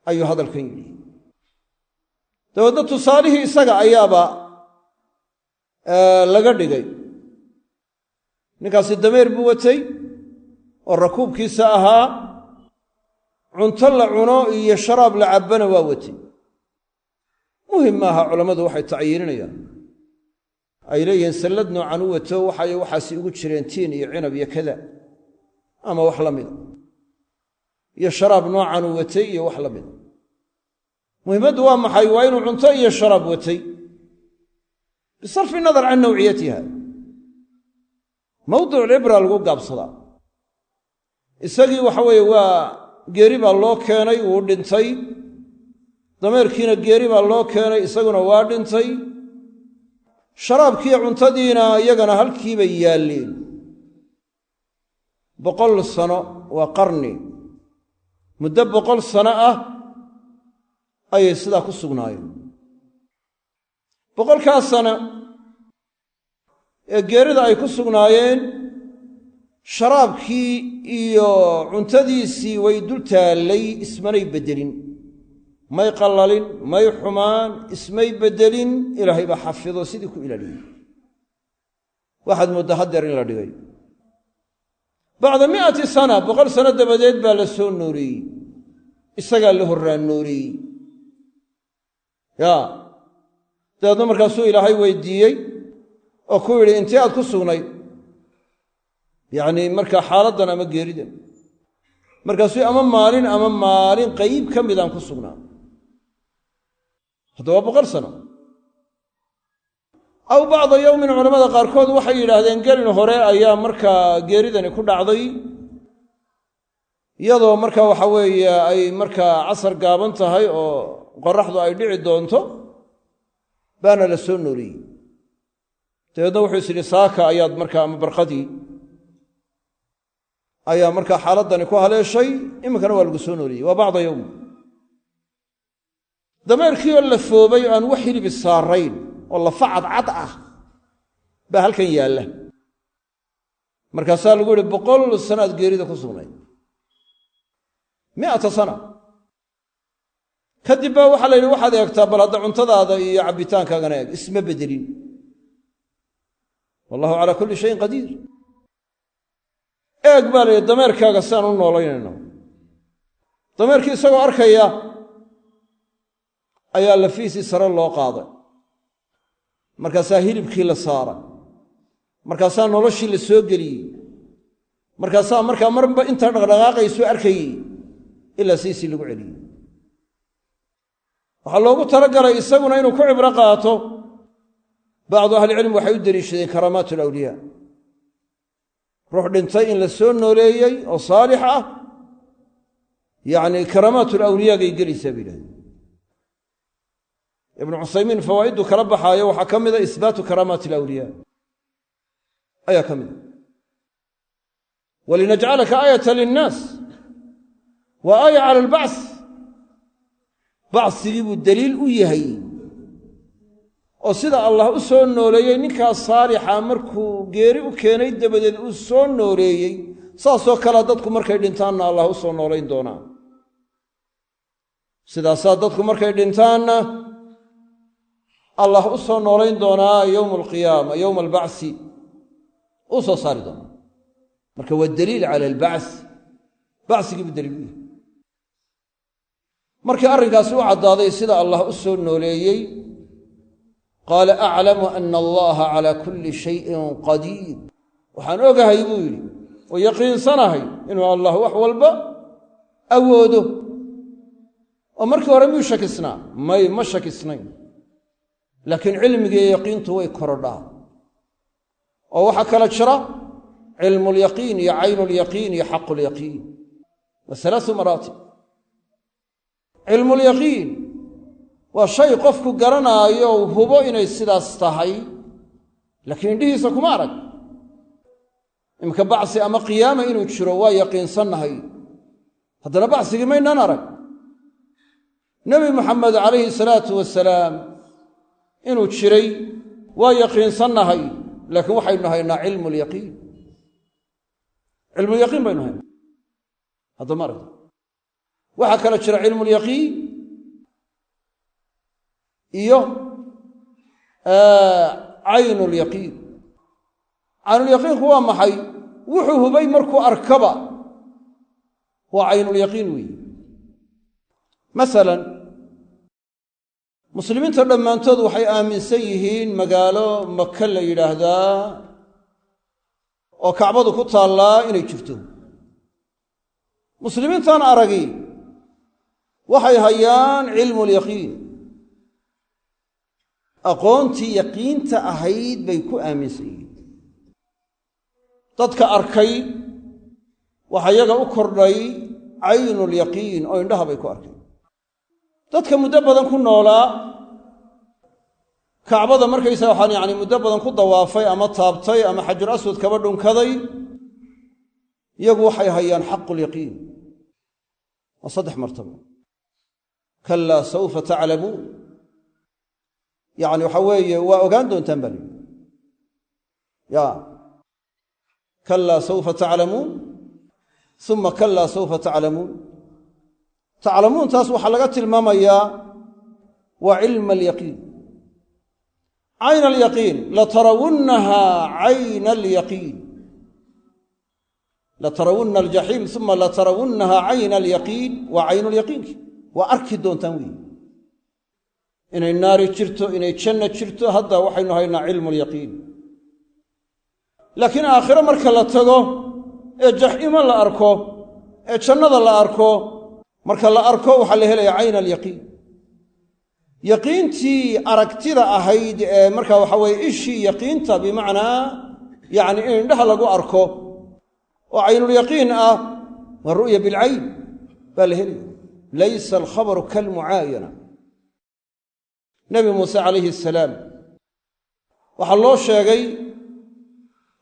ayuu hadalkan yidhi. dabeedna tusaalihii isaga ayaaba laga dhigay. ninkaasi dameer buu watay oo rakuubkiisa ahaa, cunto la cuno iyo sharaab la cabbana waa watay. muhim maaha, culammadu waxay tacyiininayaan, ay leeyihiin sallad noocan u wato waxay waxaasi ugu jireen tiin iyo cinab iyo kada ama wax la mida, iyo sharaab noocan uu watay iyo wax la mida. muhimmaddu waa maxay? waa inuu cunto iyo sharaab watay, bisarfi nadar can nawciyatiha. mawduuclcibra lagu gaabsadaa. isagii waxa weeye waa geeri baa loo keenay, wuu dhintay. dameerkiina geeri baa loo keenay, isaguna waa dhintay. sharaabkiiyo cuntadiina iyagana halkiibay yaalleen. 100 sano waa qarni, muddo 100 sano ah ayay sidaa ku sugnaayeen. 100kaas sano ee geerida ay ku sugnaayeen, sharaabkii iyo cuntadiisii way dul taallay, ismanay beddelin, may qallalin, may xumaan, ismay beddelin. ilaahay baa xafido sidii ku ilaaliyey. waxaad mooddaa haddeer in la dhigay. bacda 100 sana, 100 sano dabadeed baa la soo nooleeyey, isagaa la horraan nooleeyey. dabeedna markaasuu ilaahay weydiiyey oo ku yidhi intee aad ku sugnayd, yacnii markaa xaaladdan ama geeridan? markaasuu ama maalin qayb ka midaan ku sugnaa. haddaba 100 sano. aw bacda yowmin, culammada qaarkood waxay yidhaahdeen gelin hore ayaa markaa geeridani ku dhacday, iyadoo markaa waxa weeye ay markaa casar gaaban tahay oo qorraxdu ay dhici doonto, baana la soo nooleeyey. dabeedna wuxuu is yidhi saaka ayaad markaa ama barqadii ayaa markaa xaaladdani ku haleeshay, iminkana waa lagu soo nooleeyey. waa bacda yowm. dameerkii oo la foobay oo aan wax hilibi saarayn oo lafa cadcad ah baa halkan yaalla. markaasaa lagu yidhi 100 sanaad geerida ku sugnayd. 100 sana kadib baa waxaa la yidhi waxaad eegtaa bal hadda cuntadaada iyo cabbitaankaagana eeg, isma beddelin. wallahu calaa kulli shayin qadiir. eeg baa la yidhi dameerkaaga siaan u noolaynayno. dameerkii isagoo arkaya ayaa lafiisii sare loo qaaday. markaasaa hilibkii la saaray markaasaa noloshii la soo geliyey markaasaa markaa marba inta dhaqdhaqaaqaysu arkayey ilaa siisii lagu celiyey waxaa loogu talagalay isaguna inuu ku cibro qaato bacdu ahlicilm waxay u deliishadeen karaamaat alawliyaa ruux dhintay in la soo nooleeyey oo saalix ah yacni karaamaat alawliyaagay gelaysaa bay yidhahdeen ibnu cusaymiin fawaa'iddu kala baxaayo waxaa ka mida isbaatu karaamaati alawliyaa ayaa ka mida walinajcalaka aayata linnaas wa aaya cala albacth bacsigii buu deliil u yahay oo sida allah u soo nooleeyey ninkaas saalixa markuu geeri u keenay dabadeed uu soo nooleeyey saasoo kalea dadku markay dhintaanna allah u soo noolayn doonaa sidaasaa dadku markay dhintaanna allah u soo noolayn doonaa yowma alqiyaama yowma albacsi uu soo saari doonaa marka waa daliil cala albacth bacsigii buu daliil u yahay markii arrinkaasi u caddaaday sida allah u soo nooleeyey qaala aclamu ana allaha calaa kulli shayin qadiir waxaan ogahay buu yidhi oo yaqiinsanahay inuu allah wax walba awoodo oo markii hore miyuu shakisnaa ma shakisnayn laakiin cilmigiiyo yaqiintu way korodhaa oo waxaa kala jira cilmulyaqiin iyo caynulyaqiin iyo xaqulyaqiin wa alaau maraatib cilmulyaqiin waa shay qofku garanaayo u hubo inay sidaas tahay laakiin indhihiisa kuma arag iminka bacsi ama qiyaama inuu jiro waa yaqiinsannahay haddana bacsigii maynaan arag nebi moxamed calayhi salaatu wasalaam inuu jiray waa yaqiinsannahay laakiin waxaynu haynaa cilmulyaqiin cilmulyaqiin baynu haynaa hadda ma aragta waxaa kala jira cilmulyaqiin iyo caynulyaqiin caynulyaqiinku waa maxay wuxuu hubay markuu arkaba waa caynulyaqiin weeye masalan muslimiinta dhammaantood waxay aaminsan yihiin magaalo maka la yidhaahdaa oo kacbadu ku taallaa inay jirto muslimiintan aragi waxay hayaan cilmulyaqiin aqoontii yaqiinta ahayd bay ku aaminsan yihiin dadka arkay waxa yaga u kordhay caynulyaqiin oo indhaha bay ku arkeen dadka muddo badan ku noolaa kacbada markaysaga waxaan yacni muddo badan ku dawaafay ama taabtay ama xajar aswad kaba dhunkaday iyagu waxay hayaan xaqulyaqiin waa saddex martabo kalaa sawfa taclamuun yacni waxa weeye waa ogaan doontaan baa lihi ya kalaa sawfa taclamuun uma kalaa sawfa taclamuun taclamuuntaas waxaa laga tilmaamayaa waa cilma alyaqiin cayna alyaqiin latarawunnaha cayna alyaqiin latarawunna aljaxiim uma latarawunnaha cayna alyaqiin waa caynulyaqiinki waa arki doontaan weyi inay naari jirto inay janna jirto hadda waxaynu haynaa cilmulyaqiin laakiin aakhiro marka la tago ee jaxiimo la arko ee jannada la arko marka la arko waxaa la helaya cayna alyaqiin yaqiintii aragtida ahayd ee marka waxa weye ishii yaqiinta bimacnaa yacni in indhaha lagu arko oo caynulyaqiin ah waa ru'ya bilcayn baa la helaya laysa alkhabaru kalmucaayana nebi muuse calayhi asalaam waxaa loo sheegay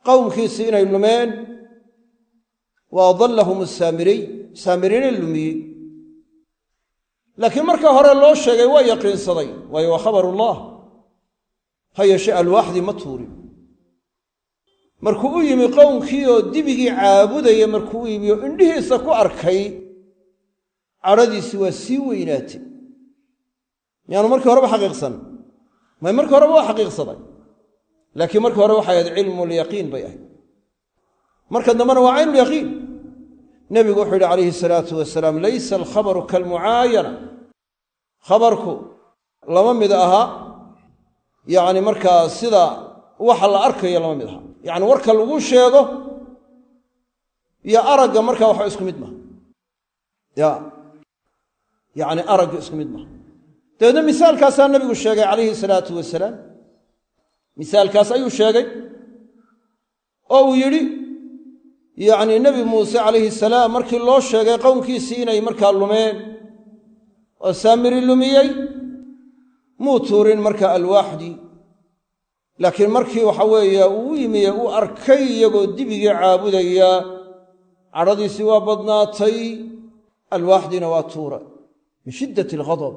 qowmkiisii inay lumeen wa adallahum asaamiriy saamirina lumiyey laakiin marka hore loo sheegay waa yaqiinsaday waayo waa khabarullah ha yeeshee alwaaxdii ma tuurin markuu u yimi qowmkii oo dibigii caabudaya markuu u yimi oo indhihiisa ku arkay cadhadiisii waa sii weynaatay miyaanu markii horeba xaqiiqsan may markii horeba waa xaqiiqsaday laakiin markii hore waxay ahayd cilmulyaqiin bay ahayd marka dambena waa caynulyaqiin nebigu wuxuu yidhi calayhi salaatu wasalaam laysa alkhabaru kalmucaayana khabarku lama mid aha yacni markaa sida waxa la arkayo lama mid aha yacni warka lagu sheego iyo aragga markaa waxa isku mid maha yacni aragga isku mid maha dabeedna misaalkaasaa nabigu sheegay calayhi salaatu wasalaam misaalkaas ayuu sheegay oo uu yidhi yacni nebi muuse calayhi salaam markii loo sheegay qowmkiisii inay markaa lumeen oo saamiri lumiyey muu tuurin markaa alwaaxdii laakiin markii waxa weeye uu yimiye uu arkay iyagoo dibigii caabudaya cadhadiisii waa badnaatay alwaaxdiina waa tuura min shiddati alghadab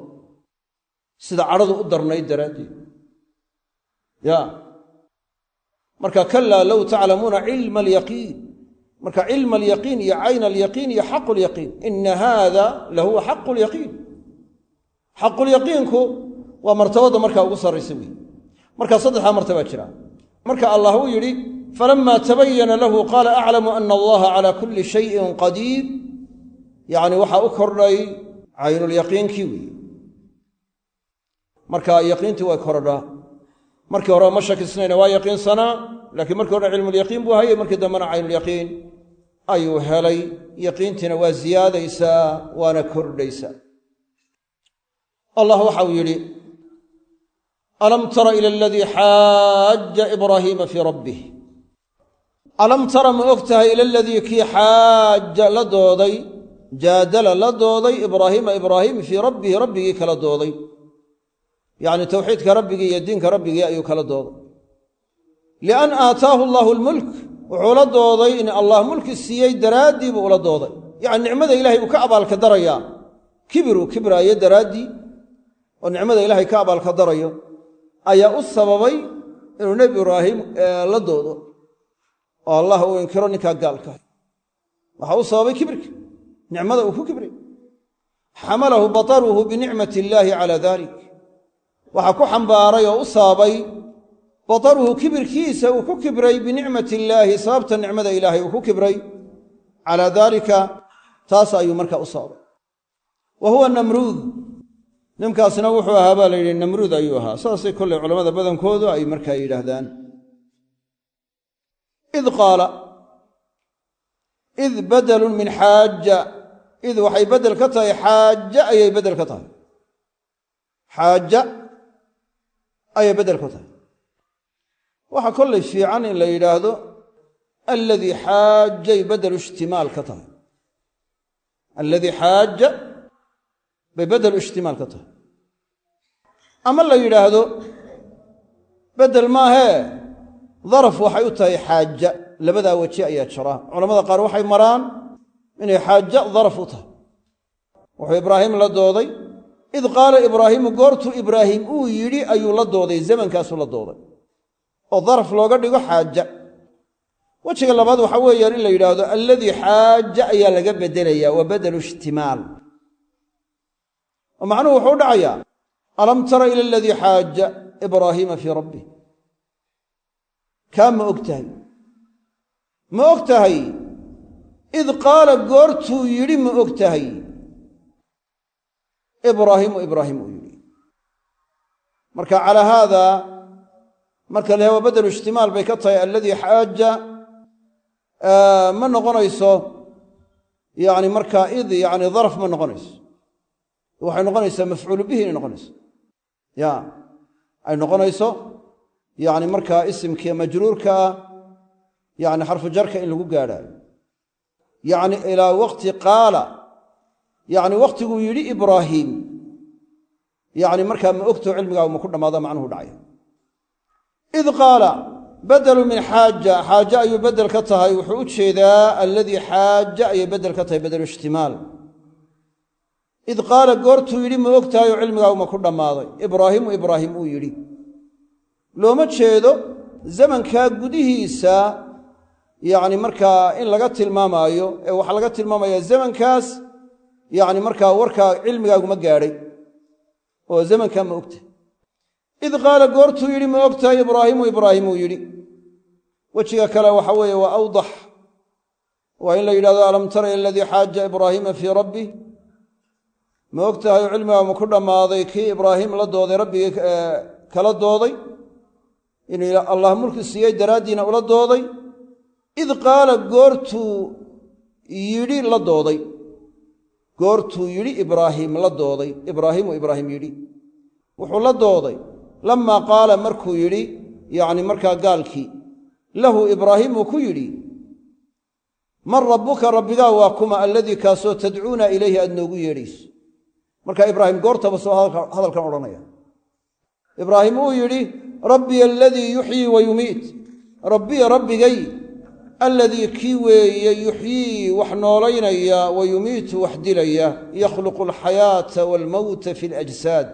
sida cadhadu u darnayd daraaddeed marka kalaa low taclamuuna cilma alyaqiin marka cilma alyaqiin iyo cayna alyaqiin iyo xaqu lyaqiin ina haada lahuwa xaqu lyaqiin xaqulyaqiinku waa martabadda markaa ugu sarraysa weeye markaa saddexdaa martabaa jira marka allah uu yidhi falamaa tabayana lahu qaala aclamu ana allaha calaa kulli shayin qadiir yacni waxaa u kordhay caynulyaqiinkii weeye marka yaqiintii way korodhaa markii hore ma shakisnayna waa yaqiinsanaa laakiin markii hore cilmulyaqiin buu hayay markii dambena caynulyaqiin ayuu helay yaqiintiina waa siyaadaysaa waana kordhaysaa allah waxa uu yidhi alam tara ila aladii xaaja ibraahiima fii rabbih alam tara ma og tahay ila aladii kii xaaja la dooday jaadala la dooday ibraahiima ibraahim fii rabbihi rabbigii kala dooday yacni towxiidka rabbigii iyo diinka rabbigii ayuu kala dooday lian aataahu allaahu almulk wuxuu la dooday in allah mulki siiyey daraaddii buu ula dooday yacni nicmada ilaahay uu ka abaalka darayaa kibiruu kibraayo daraaddii oo nicmada ilaahay ka abaalka darayo ayaa u sababay inuu nebi ibraahim la doodo oo allah uu inkiro ninkaa gaalkaah waxaa u sababay kibirka nicmada uu ku kibray xamalahu bataruhu binicmati illaahi calaa dalik waxaa ku xambaaray oo u sababay bataruhu kibirkiisa uu ku kibray binicmati illaahi sababta nicmada ilaahay uu ku kibray calaa daalika taas ayuu markaa u sababay wa huwa namruud ninkaasna wuxuu ahaa baa la yidhi namruud ayuu ahaa saasay kollay culammada badankoodu ay markaa yidhaahdaan id qaala id badalun min xaaja id waxay bedel ka tahay xaaja ayay bedel ka tahay xaaja ayay bedel ka tahay waxaa kollay fiican in la yidhaahdo alladii xaajay bedelu ishtimaal ka tahay alladii xaaja bay bedelu ishtimaal ka tahay ama la yidhaahdo bedel maahee daraf waxay u tahay xaaja labadaa weji ayaa jira culamada qaar waxay maraan inay xaaja daraf u tahay wuxuu ibraahim la dooday id qaala ibraahiimu goortuu ibraahim uu yidhi ayuu la dooday zamankaasuu la dooday oo daraf looga dhigo xaaja wejiga labaad waxaa weeyaan in la yidhaahdo alladii xaaja ayaa laga bedelayaa waa bedelu ishtimaal oo macnuhu wuxuu u dhacayaa alam tara ila aladii xaaja ibraahiima fii rabbih kaa ma og tahay ma og tahay id qaala goortuu yidhi ma og tahay ibraahiimu ibraahim uu yidhi marka calaa haadaa marka la waa bedelu ishtimaal bay ka tahay alladii xaaja ma noqonayso yacni markaa id yacni daraf ma noqonayso waxay noqonaysaa mafcuulu bihi inay noqonayso ay noqonayso yacni markaa isimkii majruurka ah yacni xarfu jarka in lagu gaadhaayo yacni ilaa waqti qaala yacni wakhtiguu yidhi ibraahiim yacni markaa ma ogtoo cilmigaagu ma ku dhammaada macnuhu dhacaya id qaala badelu min xaaja xaaje ayuu bedel ka tahay wuxuu u jeedaa alladii xaaja ayay bedel ka tahay bedelu ishtimaal id qaala goortuu yidhi ma og tahay oo cilmigaagu ma ku dhammaaday ibraahiimu ibraahim uu yidhi looma jeedo zamankaa gudihiisa yacni markaa in laga tilmaamaayo ee waxaa laga tilmaamayaa zamankaas yacni markaa warkaa cilmigaaguma gaadhay oo zamankaa ma ogtahay id qaala goortuu yidhi ma og tahay ibraahiimu ibraahim uu yidhi wejiga kale waxa weeye waa awdax waa in la yidhahdo alam tara ila aladii xaaja ibraahiima fii rabbih ma og tahay oo cilmigaagu ma ku dhammaaday kii ibraahim la dooday rabbigii kala dooday inuu allah mulki siiyey daraaddiina ula dooday id qaala goortuu yidhi la dooday goortuu yidhi ibraahiim la dooday ibraahiimu ibraahim yidhi wuxuu la dooday lamaa qaala markuu yidhi yacni markaa gaalkii lahu ibraahiim uu ku yidhi man rabbuka rabbigaa waa kuma alladii kaasoo tadcuuna ilayhi aad noogu yeedhayso markaa ibraahim goortaba soo hadalkan odhanaya ibraahim uu yidhi rabbiya aladii yuxyii wa yumiit rabbiya rabbigay alladii kii weeye yuxyii wax noolaynaya wa yumiitu wax dilaya yakhluqu alxayaata waalmowta fi alajsaad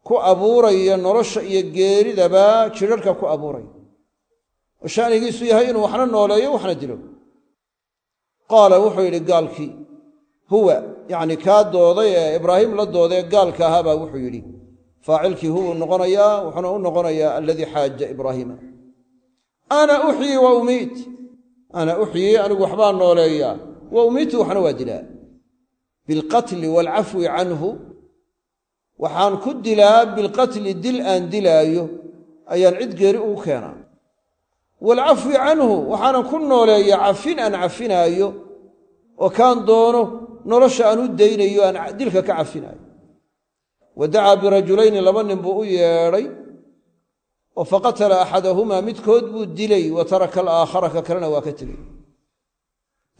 ku abuuraya nolosha iyo geeridaba jidharhka ku abuuraya oo sha'nigiisu yahay inuu waxna nooleeyo waxna dilo qaala wuxuu yidhi gaalkii huwa yacni kaa dooday ee ibraahim la doodae gaalka ahaabaa wuxuu yidhi faacilkii huwuu noqonayaa wuxuuna u noqonayaa aladii xaaja ibraahiima ana uxyii wa umiit ana uxyii anigu waxbaa nooleeyaa wa umiitu waxna waa dilaa bilqatli waalcafwi canhu waxaan ku dilaa bilqatli dil aan dilaayo ayaan cid geeri ugu keenaa waalcafwi canhu waxaanan ku nooleeyaa cafin aan cafinaayo oo kaan doono nolosha aan u daynayo aan dilka ka cafinaayo wa dacaa birajulayni laba nin buu u yeedhay oo faqatala axadahumaa midkood buu dilay wa taraka alaakhara ka kalena waa ka tegey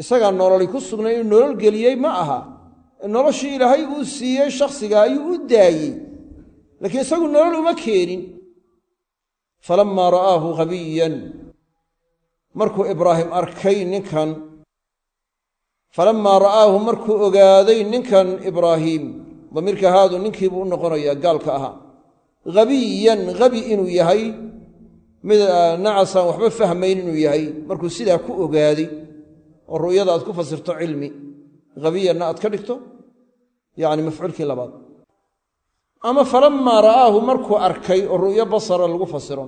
isagaa nololi ku sugnay inuu nolol geliyey ma aha noloshii ilaahay uu siiyey shakhsiga ayuu u daayey laakiin isagu nolol uma keenin falammaa ra'aahu ghabiyan markuu ibraahim arkay ninkan falammaa ra'aahu markuu ogaaday ninkan ibraahiim damiirka haadu ninkiibuu u noqonayaa gaalka ahaa habiyan habi inuu yahay mid nacasaan waxba fahmayn inuu yahay markuu sidaa ku ogaaday oo ru'yada aad ku fasirto cilmi habiyanna aad ka dhigto yacni mafcuulkii labaad ama falammaa ra'aahu markuu arkay oo ru'yo basara lagu fasiro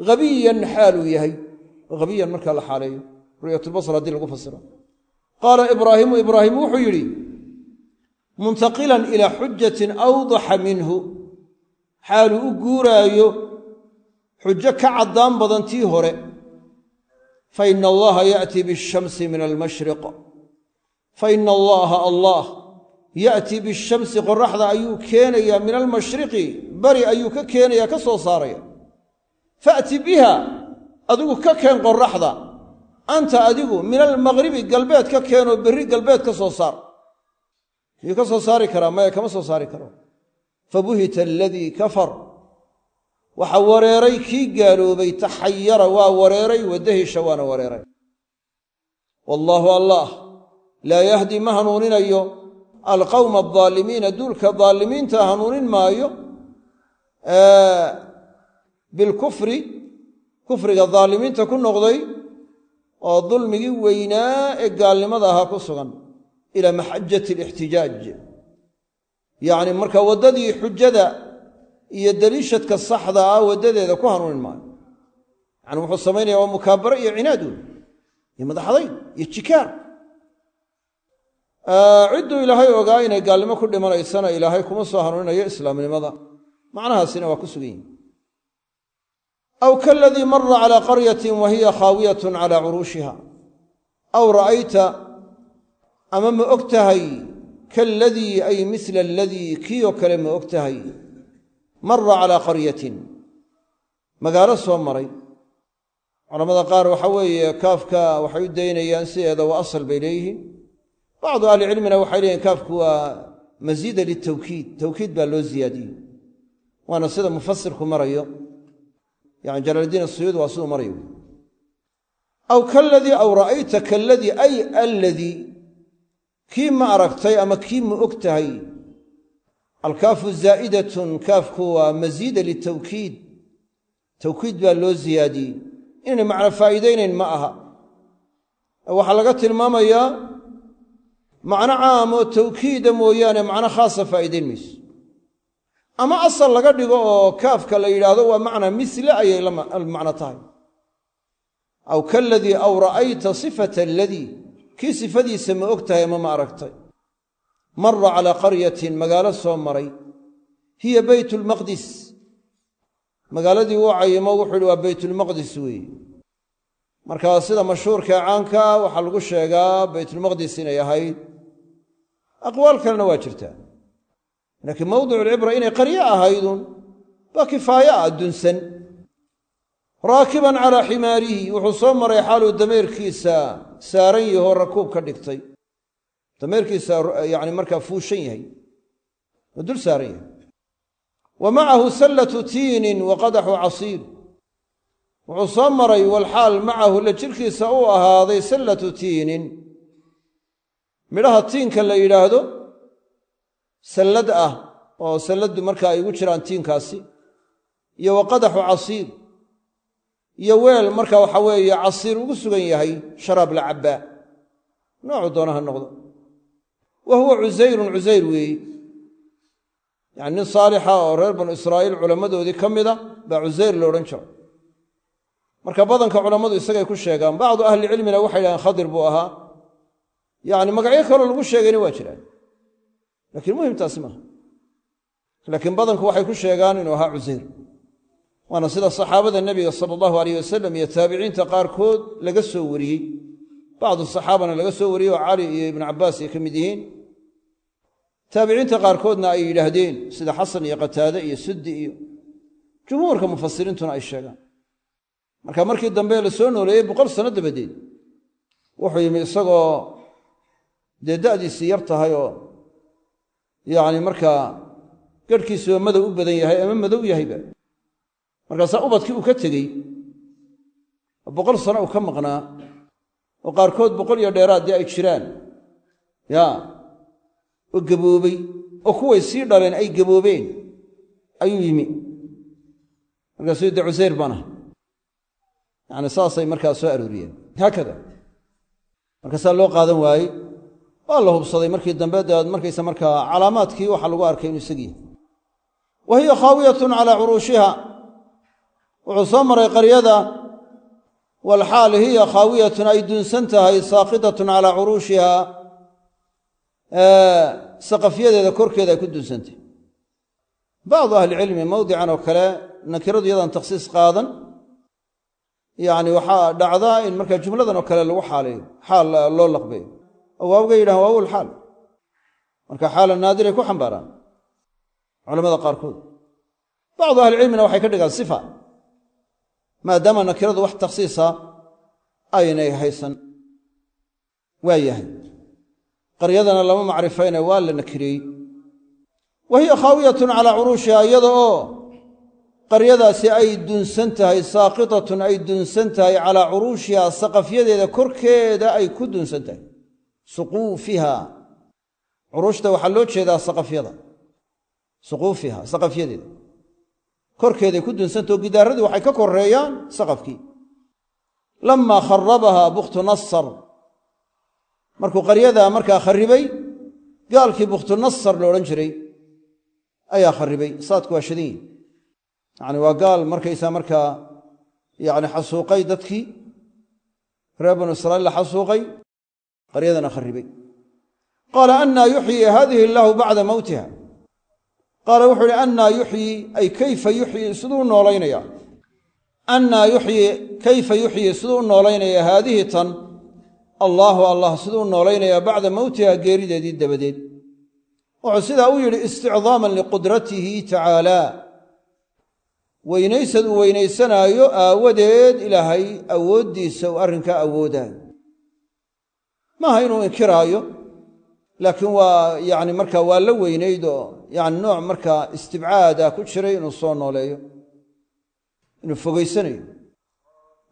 habiyan xaaluu yahay oo habiyan markaa la xaaleeyo ru'yatulbasar haddii lagu fasiro qaala ibraahiimu ibraahim wuxuu yidhi muntaqilan ilaa xujatin awdaxa minhu xaaluu u guuraayo xujo ka caddaan badan tii hore fa ina allaha ya'tii bishamsi min almashriq fa ina allaha allah ya'tii bishamsi qorraxda ayuu keenayaa min almashriqi bari ayuu ka keenayaa ka soo saaraya fa'ti biha adigu ka keen qorraxda anta adigu min almaqribi galbeed ka keenoo berri galbeed ka soo saar miyuu ka soo saari karaa maya kama soo saari karo fabuhita aladii kafar waxa wareeray kii gaaloobay taxayara waa wareeray wadahisha waana wareeray wallaahu allah laa yahdi ma hanuuninayo alqawma aldaalimiina duulka daalimiinta hanuunin maayo bilkufri kufriga daalimiinta ku noqday oo dulmigii weynaa ee gaalnimada ahaa ku sugan ilaa maxajati alixtijaaj yacni marka waddadii xujada iyo daliishadka saxda ah waddadeeda ku hanuunin maayo yacni wuxuu samaynaya waa mukaabaro iyo cinaad wey iyo madaxdayn iyo jikaar cidduu ilaahay ogaa inay gaalnimo ku dhimanaysana ilaahay kuma soo hanuuninayo islaamnimada macnahaasina waa ku sugan yihin aw kaaladii mara calaa qaryatin wa hiya khaawiyatun calaa curuushiha aw ra'ayta ama ma og tahay kaaladii ay misla aladii kii oo kale ma og tahay mara calaa qaryatin magaalo soo maray culamada qaar waxa weeye kaafka waxay u daynayaan sideeda waa asal bay leeyihiin bacdu ahlicilmina waxay leeyihin kaafku waa masiida litawkiid tawkiid baa loo ziyaadiyey waana sida mufasirku marayo yani jalaaldiin asuyuud waa siduu marayo aw kaaladii aw ra'ayta kaaladii ay alladii kii ma aragtay ama kii ma og tahay alkaafu zaa'idatun kaafku waa masiida litawkiid tawkiid baa loo ziyaadiyey inay macno faa'iidaynayn ma aha waxaa laga tilmaamayaa macno caam oo tawkiida mooyaane macno khaasa faa'iidayn mayso ama asal laga dhigo oo kaafka la yidhaahdo waa macna misle ayay la macno tahay aw kaaladii aw ra'ayta sifata aladii kii sifadiisa ma og tahay ama ma aragtay mara calaa qaryatin magaalo soo maray hiya beytulmaqdis magaaladii uu cayimo wuxuu yidhi waa baytulmaqdis weeye markaa sida mashhuurka caanka waxaa lagu sheegaa baytulmaqdis inay ahayd aqwaal kalena waa jirtaa laakiin mawdiculcibra inay qaryo ahaydun baa kifaaye ah dunsan raakiban calaa ximaarihi wuxuu soo maray xaaluu dameerkiisa saaran yahoo rakuub ka dhigtay dameerkiisa yani markaa fuushan yahay oo dul saaran yahay wa macahu sallatu tiinin wa qadaxu casiir wuxuu soo maray walxaal macahu la jirhkiisa uu ahaaday sallatu tiinin midhaha tiinka la yidhaahdo sallad ah oo salladdu markaa ay ugu jiraan tiinkaasi iyo wa qadaxu casiir iyo weel marka waxa weeye casiir ugu sugan yahay sharaab la cabbaa noocu doona ha noqdo wa huwa cusayrun cusayr weeye yacni nin saalixa oo reer banu israa'iil culammadoodii ka mida baa cusayr la odhan jiro marka badanka culammadu isagay ku sheegaan bacdu ahlicilmina waxay yidhahdeen khadir buu ahaa yacni magacyo kaloo lagu sheegayna waa jiraan laakiin muhim taasi maaha laakiin badanku waxay ku sheegaan inuu ahaa cusayr waana sida saxaabada nebiga sala allahu alayh wasalam iyo taabiciinta qaarkood laga soo wariyey bacdu saxaabana laga soo wariyey oo cali iyo ibnu cabbaas ay ka mid yihiin taabiciinta qaarkoodna ay yidhaahdeen sida xasan iyo qataade iyo suddi iyo jumhuurka mufasiriintuna ay sheegaan marka markii dambe la soo nooleeyey 100 sano dabadeed wuxuu yimi isagoo dee da'diisii yar tahay oo yacni markaa garhkiisuba madow u badan yahay ama madow yahayba markaasaa ubadkii uu ka tegey 100 sano uu ka maqnaa oo qaarkood 100 iyo dheeraaddii ay jiraan oo gaboobay oo kuway sii dhaleen ay gaboobeen ayuu yimi markaasuu de cusayr baan ah yani saasay markaa soo arooriyeen haakada markaasaa loo qaadan waayey waa la hubsaday markii dambe daad markaysa markaa calaamaadkii waxaa lagu arkay inuu isagii wa hiya khaawiyatun calaa curuushiha wuxuu soo maray qaryada walxaal hiya khaawiyatun ay dunsan tahay saaqidatun calaa curuushiha saqafyadeeda korkeeda ay ku dunsantahy bacdu ahlicilmi mawdican oo kale nakiradu iyadaan takhsiis qaadan yacni waxaa dhacdaa in markaa jumladan oo kale lagu xaaleeyo xaal loo laqbeeyo oo waawga yidhahan waawul xaal marka xaala naadiray ku xambaaraan culamada qaarkood bacdu ahlicilmina waxay ka dhigaan sifa maadaama nakiradu wax takhsiisa aynay haysan waa yahay qaryadana lama macrifayne waa la nakireeyey wa hiya khaawiyatun calaa curuushiha iyada oo qaryadaasi ay dunsan tahay saaqitatun ay dunsan tahay calaa curuushiha saqafyadeeda korkeeda ay ku dunsan tahay suquufiha curuushta waxaa loo jeedaa saqafyada suquufiha saqafyadeeda korkeeday ku dunsantaho gidaaradii waxay ka koreeyaan saqafkii lamaa kharabahaa bukhtu nasar markuu qaryadaa markaa kharribay gaalkii bukhtu nasar la odhan jiray ayaa kharribay saadku waa shadan yihi yacni waa gaal markaysaa markaa yacni xasuuqay dadkii reer banu israa'iil la xasuuqay qaryadana kharribay qaala annaa yuxyi haadihi illaahu bacda mowtiha qaala wuxuu uhi annaa yuxyi ay kayfa yuxyi siduu u noolaynayaa annaa yuxyi kayfa yuxyi siduu u noolaynayaa haadihi tan allaahu allah siduu u noolaynayaa bacda mowtiha geerideedii dabadeed wuxuu sidaa u yidhi isticdaaman liqudratihi tacaalaa weynaysad uu weynaysanaayo aawadeed ilaahay awooddiisa uu arrinkaa awoodaayo maaha inuu inkiraayo laakiin waa yacni markaa waa la weynayd oo yacni nooc markaa istibcaada ku jiray inuu soo nooleeyo inuu fogaysanayo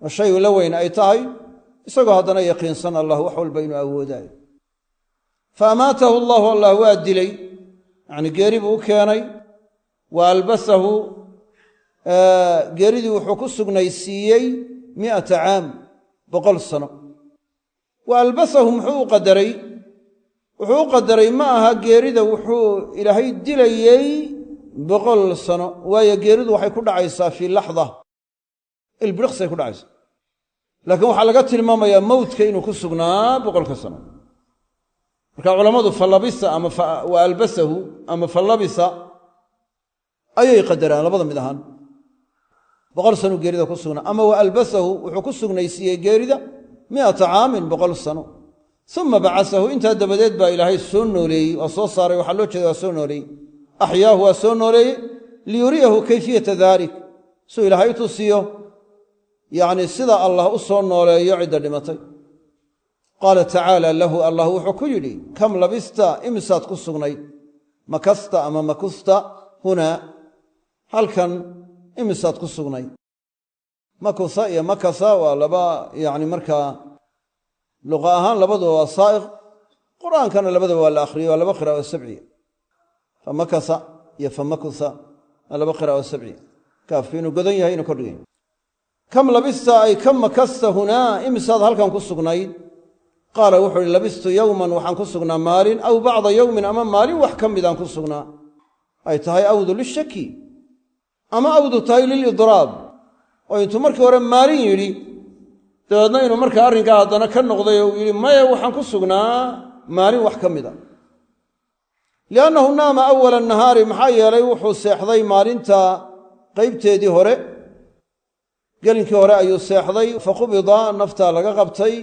oo shay la weyn ay tahay isagoo haddana yaqiinsan allah wax walba inuu awoodaayo fa amaatahu allahu allah waa dilay yacni geeri buu u keenay wa albasahu geeridii wuxuu ku sugnaysiiyey 100 caam 100 sano wa albasahu muxuu u qadaray wuxuu u qadaray ma aha geerida wuxuu ilaahay dilayey 100 sano waayo geeridu waxay ku dhacaysaa fii laxda ilbiriqsay ku dhacaysa laakiin waxaa laga tilmaamayaa mowdka inuu ku sugnaa 100 sano marka culammadu falabisa ama wa albasahu ama falabisa ayay qadaraan labada mid ahaan boqol sano geerida ku sugnaa ama wa albasahu wuxuu ku sugnaysiiyey geerida 100 caamin boqol sano uma bacasahu intaa dabadeed baa ilaahay soo nooleeyey waa soo saaray waxaa loo jeeda waa soo nooleeyey axyaahu waa soo nooleeyey liyuriyahu kayfiyata dalik suu ilaahay tusiyo yacni sida allah u soo nooleeyo cidda dhimatay qaala tacaala lahu allah wuxuu ku yidhi kam labista imisaad ku sugnayd makasta ama makusta hunaa halkan imisaad ku sugnayd makusa iyo makasa waa laba yacni markaa luqa ahaan labaduba waa saa'iq qur'aankana labadaba waa la akhriyey waa laba qiraa'o sabciya famakasa iyo famakusa waa laba qiraa'o sabciya kaafku inuu godan yahay inuu kordhigayn kam labista ay kam makasta hunaa imisaad halkan ku sugnayd qaala wuxuu ihi labistu yowman waxaan ku sugnaa maalin aw bacda yowmin ama maalin wax ka midaan ku sugnaa ay tahay awdu lishaki ama awdu tahay lilidraab oo intuu markii hore maalin yidhi dabeedna inuu markaa arrinkaa haddana ka noqday oo uu yidhi maya waxaan ku sugnaa maalin wax ka mida liannahu naama awala nahaari maxaa yeelay wuxuu seexday maalinta qaybteedii hore gelinkii hore ayuu seexday faqubida naftaa laga qabtay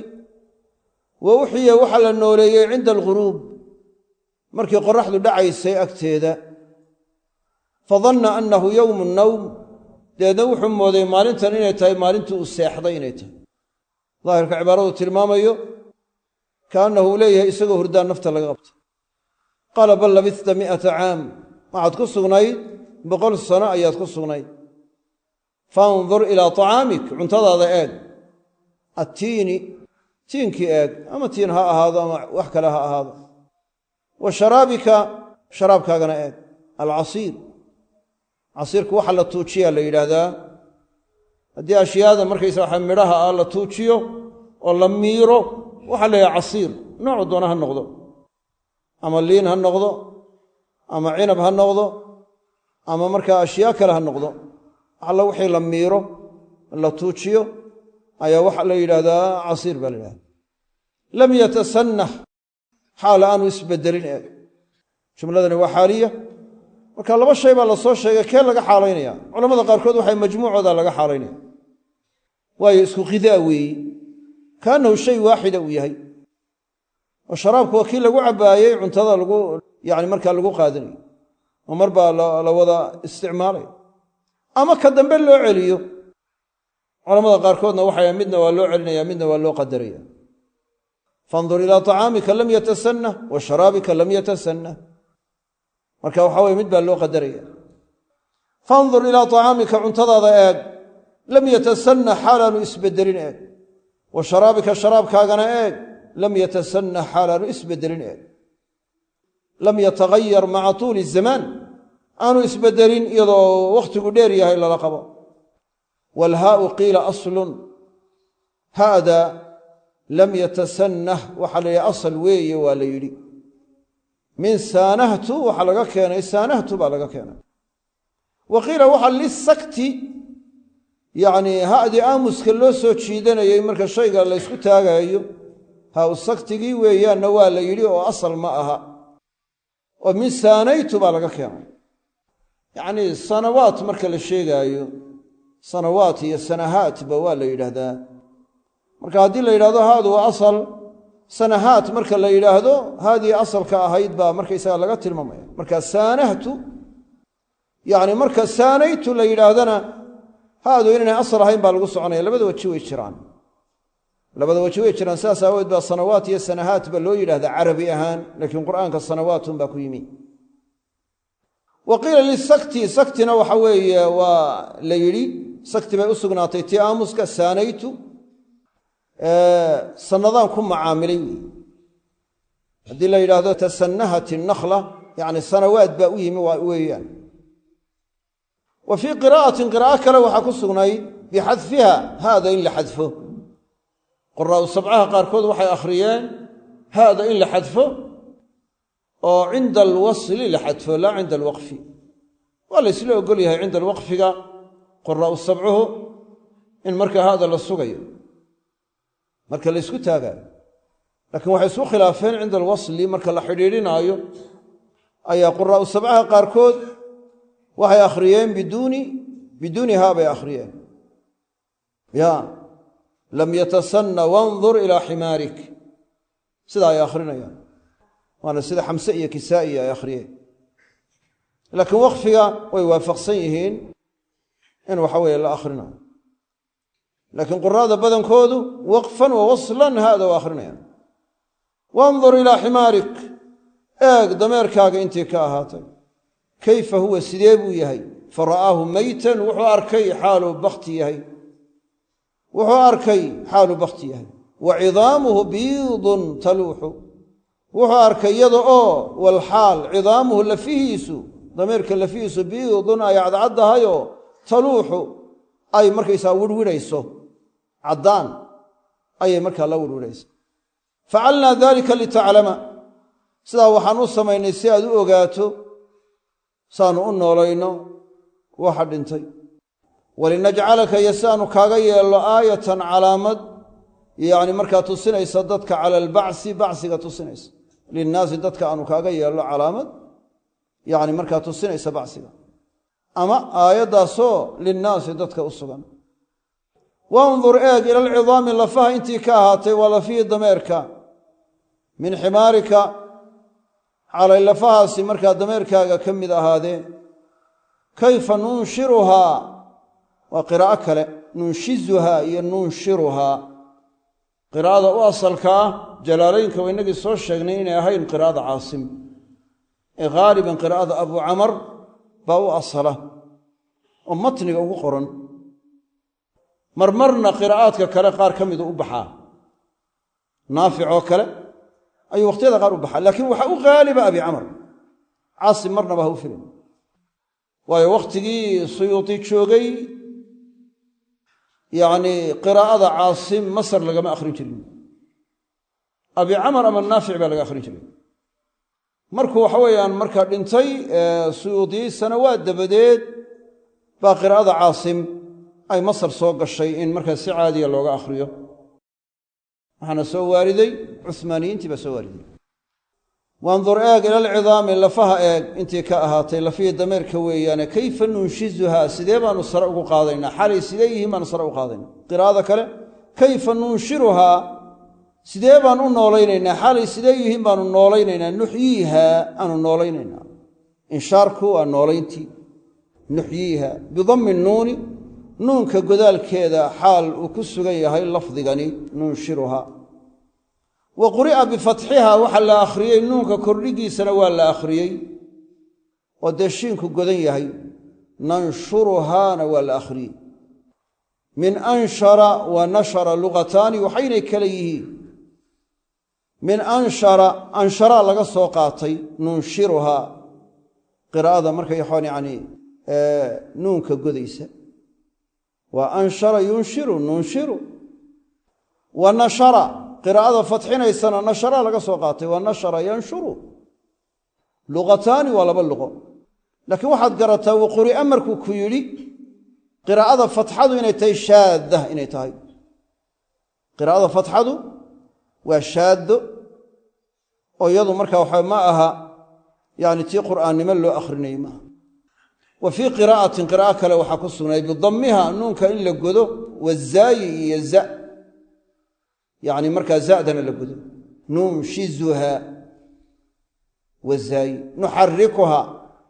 wa uxiya waxaa la nooleeyey cinda alghuruub markii qorraxdu dhacaysay agteeda fadanna annahu yowmu nowm dabeedna wuxuu mooday maalintan inay tahay maalintii uu seexday inay tahay daahirka cibaaradu tilmaamayo kaannahu uu leeyahay isagoo hurdaan nafta laga qabtay qaala bal labista 100 caam waxaad ku sugnayd 100 sano ayaad ku sugnayd fandur ilaa طacaamik cuntadaada eeg attiini tiinkii eeg ama tiin ha ahaado ama wax kale ha ahaado wa sharaabika sharaabkaagana eeg alcasiir casiirku waxa la tuujiyaa la yidhaahdaa haddii ashyaada markaysa waxa midhaha ah la tuujiyo oo la miiro waxaa la yidhaha casiir noocu doona ha noqdo ama liin ha noqdo ama cinab ha noqdo ama markaa ashyaa kale ha noqdo alla wixii la miiro la tuujiyo ayaa waxa la yidhaahdaa casiir baa la yidhahda lam yatasannah xaal aanu isbedelin eeg jumladani waa xaaliya marka laba shay baa la soo sheegay kee laga xaalaynaya culamada qaarkood waxay majmuucooda laga xaalaynaya waayo isku qidaa weeye kaannahu shay waaxida uu yahay oo sharaabku waa kii lagu cabbaayey cuntada lagu yani markaa lagu qaadanayo oo mar baa la wada isticmaalaya ama ka dambe loo celiyo culamada qaarkoodna waxay midna waa loo celinaya midna waa loo qadaraya fandur ilaa طacaamika lam yatasannah wa sharaabika lam yatasannah marka waxa weye mid baa loo qadaraya fandur ilaa طacaamika cuntadaada eeg lam yatasannah xaalaanu isbedelin eeg wa sharaabika sharaabkaagana eeg lam yatasannah xaalaanu isbedelin eeg lam yatagayar maca tuuli الzamaan aanu isbedelin iyadoo wakhtigu dheer yahay lala qabo waalhaau qiila aslun haada lam yatasannah waxaa la yidhi asal weeye waa la yidhi min saanahtu waxaa laga keenay saanahtu baa laga keenay wa qiila waxaa lisakti yacnii ha'dii aamuska loo soo jiidanayay marka shayga la ysku taagaayo ha-u saktigii weeyaanna waa la yidhi oo asal ma aha oo min saanaytu baa laga keenay yacnii sanawaat marka la sheegaayo sanawaat iyo sanahaatba waa la yidhaahdaa marka haddii la yidhahdo haadu waa asal sanahaat marka la yidhaahdo haadii asalka ahayd baa markaysaga laga tilmaamaya marka saanahtu yacni marka saanaytu la yidhaahdana haadu inaynay asal ahayn baa lagu soconaya labada weji way jiraan sidaas aawood baa sanawaat iyo sanahaat ba loo yidhahdaa carabi ahaan laakiin qur'aanka sanawaatun baa ku yimi wa qiila lisakti saktina waxa weeye waa la yidhi sakti bay u sugnaatay tii aamuska saanaytu sannadaan ku macaamilay wey haddii la yidhaahdo tasannahat innakla yacni sanawaad baa u yimi weeyaan wa fii qiraa'atin qiraa'o kale waxaa ku sugnayd bixadfiha haada in la xadfo quraa'u sabcaha qaarkood waxay akhriyeen haada in la xadfo oo cinda alwasli la xadfo laa cinda alwaqfi waa la ysla ogol yahay cinda alwaqfiga quraa'u sabcuhu in marka haada la sugayo marka la ysku taagaayo laakiin waxay isku khilaafeen cinda alwasli marka la xidhiidhinaayo ayaa quraa'u sabcaha qaarkood waxay akhriyeen biduuni biduunihaa bay akhriyeen ya lam yatasanna wandur ilaa ximaarik sidaa ay akhrinayaan waana sida xamse iyo kisaa'i ay akhriyeen laakiin waqfiga way waafaqsan yihiin in waxa weeye la akhrinayo laakiin quraada badankoodu waqfan wa waslan haada waa akhrinayaan wandur ilaa ximaarik eeg dameerkaaga intii ka ahaatay kayfa huwa sidee buu yahay fara'aahu maytan wuxuu arkay xaaluu bakti yahay wa cidaamuhu biidun taluuxu wuxuu arkay iyada oo walxaal cidaamuhu lafihiisu dameerka lafihiisu biidun ay cadcaddahayoo taluuxu ay markaysaa wirwidhayso caddaan ayay markaa la wirwidhaysa facalnaa dalika litaclama sidaa waxaan u samaynay si aad u ogaato saanu u noolayno waxa dhintay walinajcalaka iyo si aanu kaaga yeelno aayatan calaamad yacni markaa tusinaysa dadka cala albacsi bacsiga tusinaysa linnaasi dadka aanu kaaga yeelno calaamad yacni markaa tusinaysa bacsiga ama aayaddaasoo linnaasi dadka u sugan wandur eeg ila alcidaami lafaha intii ka ahaatay waa lafihii dameerka min ximaarika calay lafahaasi markaa dameerkaaga ka mid ahaadee kayfa nunshiruhaa waa qiraa'o kale nunshizuhaa iyo nunshiruhaa qiraa'ada u asalka ah jalaalaynka waa inagii soo sheegnay inay ahayn qiraa'ada caasim ee haaliban qiraa'ada abu camar baa u asala oo matniga ugu qoran marmarna qiraa'aadka kale qaar ka midu u baxaa naaficoo kale ayuu wakhtiyada qaar u baxaa laakiin waxaa u haaliba abi camar caasim marnaba ha u filin waayo wakhtigii suyuuti joogay yacnii qiraa'ada caasim masar lagama akhrin jirin abi camar ama naafic baa laga akhrin jiray markuu waxa weeyaan markaa dhintay suyuuti sanawaad dabadeed baa qiraa'ada caasim ay masar soo gashay in markaa si caadiya looga akhriyo waxaana soo waariday cuhmaaniyiintii baa soo waariday wandur eeg ila alcidaami lafaha eeg intii ka ahaatay lafihii dameerka weeyaane kayfa nunshizuhaa sidee baanu sare ugu qaadaynaa xalay sidee yihiin baanu sare u qaadaynaa qiraa'ada kale kayfa nunshiruhaa sidee baan u noolaynaynaa xalay sidee yihiin baanu noolaynaynaa nuxyiihaa aanu noolaynaynaa inshaarku waa noolayntii nuxyiiha bidammi nuuni nuunka godaalkeeda xaal uu ku sugan yahay lafdigani nunshiruhaa wa quri'a bifatxihaa waxaa la akhriyey nuunka kordhigiisana waa la akhriyey oo dee shiinku godan yahay nanshuruhaana waa la akhriyey min anshara wa nashara lugataani waxaynay kale yihiin min anshara laga soo qaatay nunshiruhaa qiraa'ada markay waxaan yacni nuunka godaysa waa anshara yunshiru nunshiru wa nashara qiraa'ada fatxinaysana nashara laga soo qaatay waa nashara yanshuru luqataani waa laba luqo laakiin waxaad garataa waquri'a markuu ku yidhi qiraa'ada fatxadu inay tahay shaadda inay tahay qiraa'ada fatxadu waa shaaddo oo iyadu markaa waxa ma aha yani tii qur'aannimo loo akhrinayey maaha wa fii qiraa'atin qiraa'o kale waxaa ku sugnay bidammiha nuunka in la godo wazaayi iyo za yacni markaa za'dana la godo nunshizuhaa wazaayi nuxarikuhaa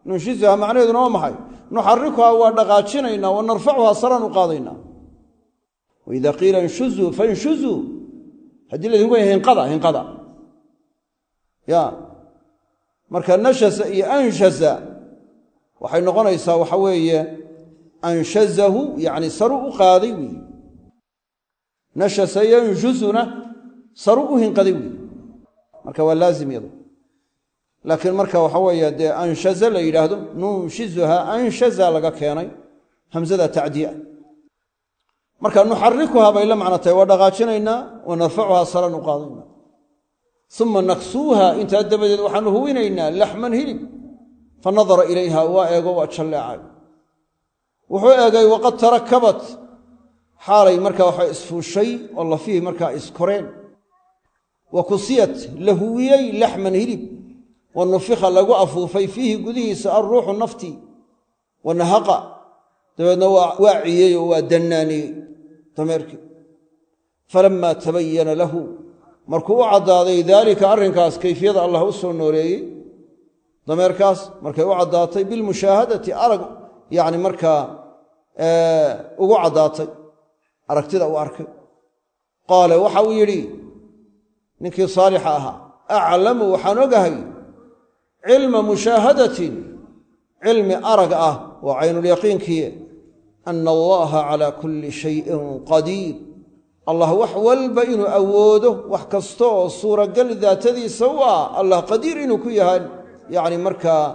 nunshizuhaa macnaheeduna waa maxay nuxarikuhaa waa dhaqaajinaynaa wa narfacuhaa saraan u qaadaynaa waidaa qiila inshuzuu fanshuzuu haddii laydinku yahay hinqada ya marka nashasa iyo anshaza waxay noqonaysaa waxa weeye anshazahu yacni saru u qaaday weeye nashasa yanshuzuna saru u hinqaday weeye marka waa laazim yado laakiin marka waxa weeye dee anshaza la yidhaahdo nunshizuhaa anshaza laga keenay hamsada tacdiya marka nuxarikuhaa bay la macno tahay waa dhaqaajinaynaa wa narfacuhaa saran u qaadaynaa uma naksuuha intaa dabadeed waxaanu huwinaynaa laxman hilib fa nadara ilayha waa eego waa jalleecay wuxuu eegay waqad tarakabat xaalay markaa waxa isfuushay oo lafihii markaa iskoreen wa kusiyat la huwiyey laxman hilib wa nufika lagu afuufay fiihi gudihiisa alruuxu naftii wa nahaqa dabeedna waa ciyey oo waa dannaaniyey dameerkii falammaa tabayana lahu markuu u caddaaday daalika arrinkaas kayfiyada allah u soo nooleeyey dameerkaas markay u caddaatay bilmushaahadati arag yacni markaa ugu caddaatay aragtida u arkay qaala waxa uu yidhi ninkii saalixa ahaa aclamu waxaan ogahay cilma mushaahadatin cilmi arag ah waa caynulyaqiinkii ana allaha calaa kulli shayin qadiir allah wax walba inuu awoodo wax kasta oo suuragal daatadiisa u ah allah qadiir inuu ku yahay yacni markaa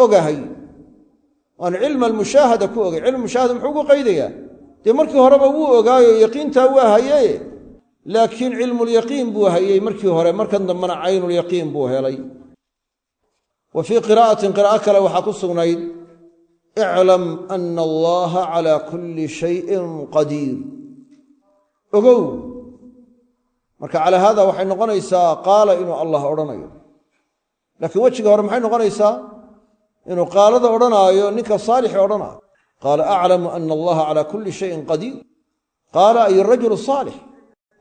ogahay waan cilma almushaahada ku ogay cilmu mushaahada muxuu ku qaydayaa dee markii horeba wuu ogaayo yaqiintaa waa haye laakiin cilmulyaqiin buu hayey markii hore markan dambena caynulyaqiin buu helay wa fii qiraa'atin qiraa'o kale waxaa ku sugnayd iclam ana allaha calaa kulli shayin qadiir ogow marka calaa haada waxay noqonaysaa qaala inuu allah odhanayo laakiin wejiga hore maxay noqonaysaa inuu qaalada odhanaayo ninka saalixi odhanaayo qaala aclamu ana allaha calaa kulli shayin qadiir qaala ay arajulu saalix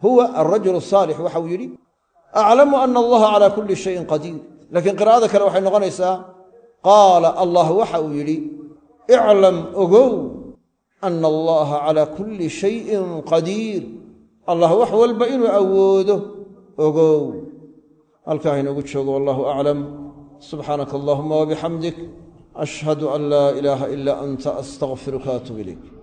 huwa alrajulu saalix waxau yidhi aclamu ana allaha calaa kulli shayin qadiir laakiin qiraa'ada kale waxay noqonaysaa qaala allah waxa uu yidhi iclam ogow ana allaha calaa kulli shayin qadiir allah wax walba inuu awoodo ogow halkaa inoogu joogo wallahu aclam subxaanaka allahuma wabixamdik ashhadu an laa ilaaha ilaa anta astaqfiruka atub ilayk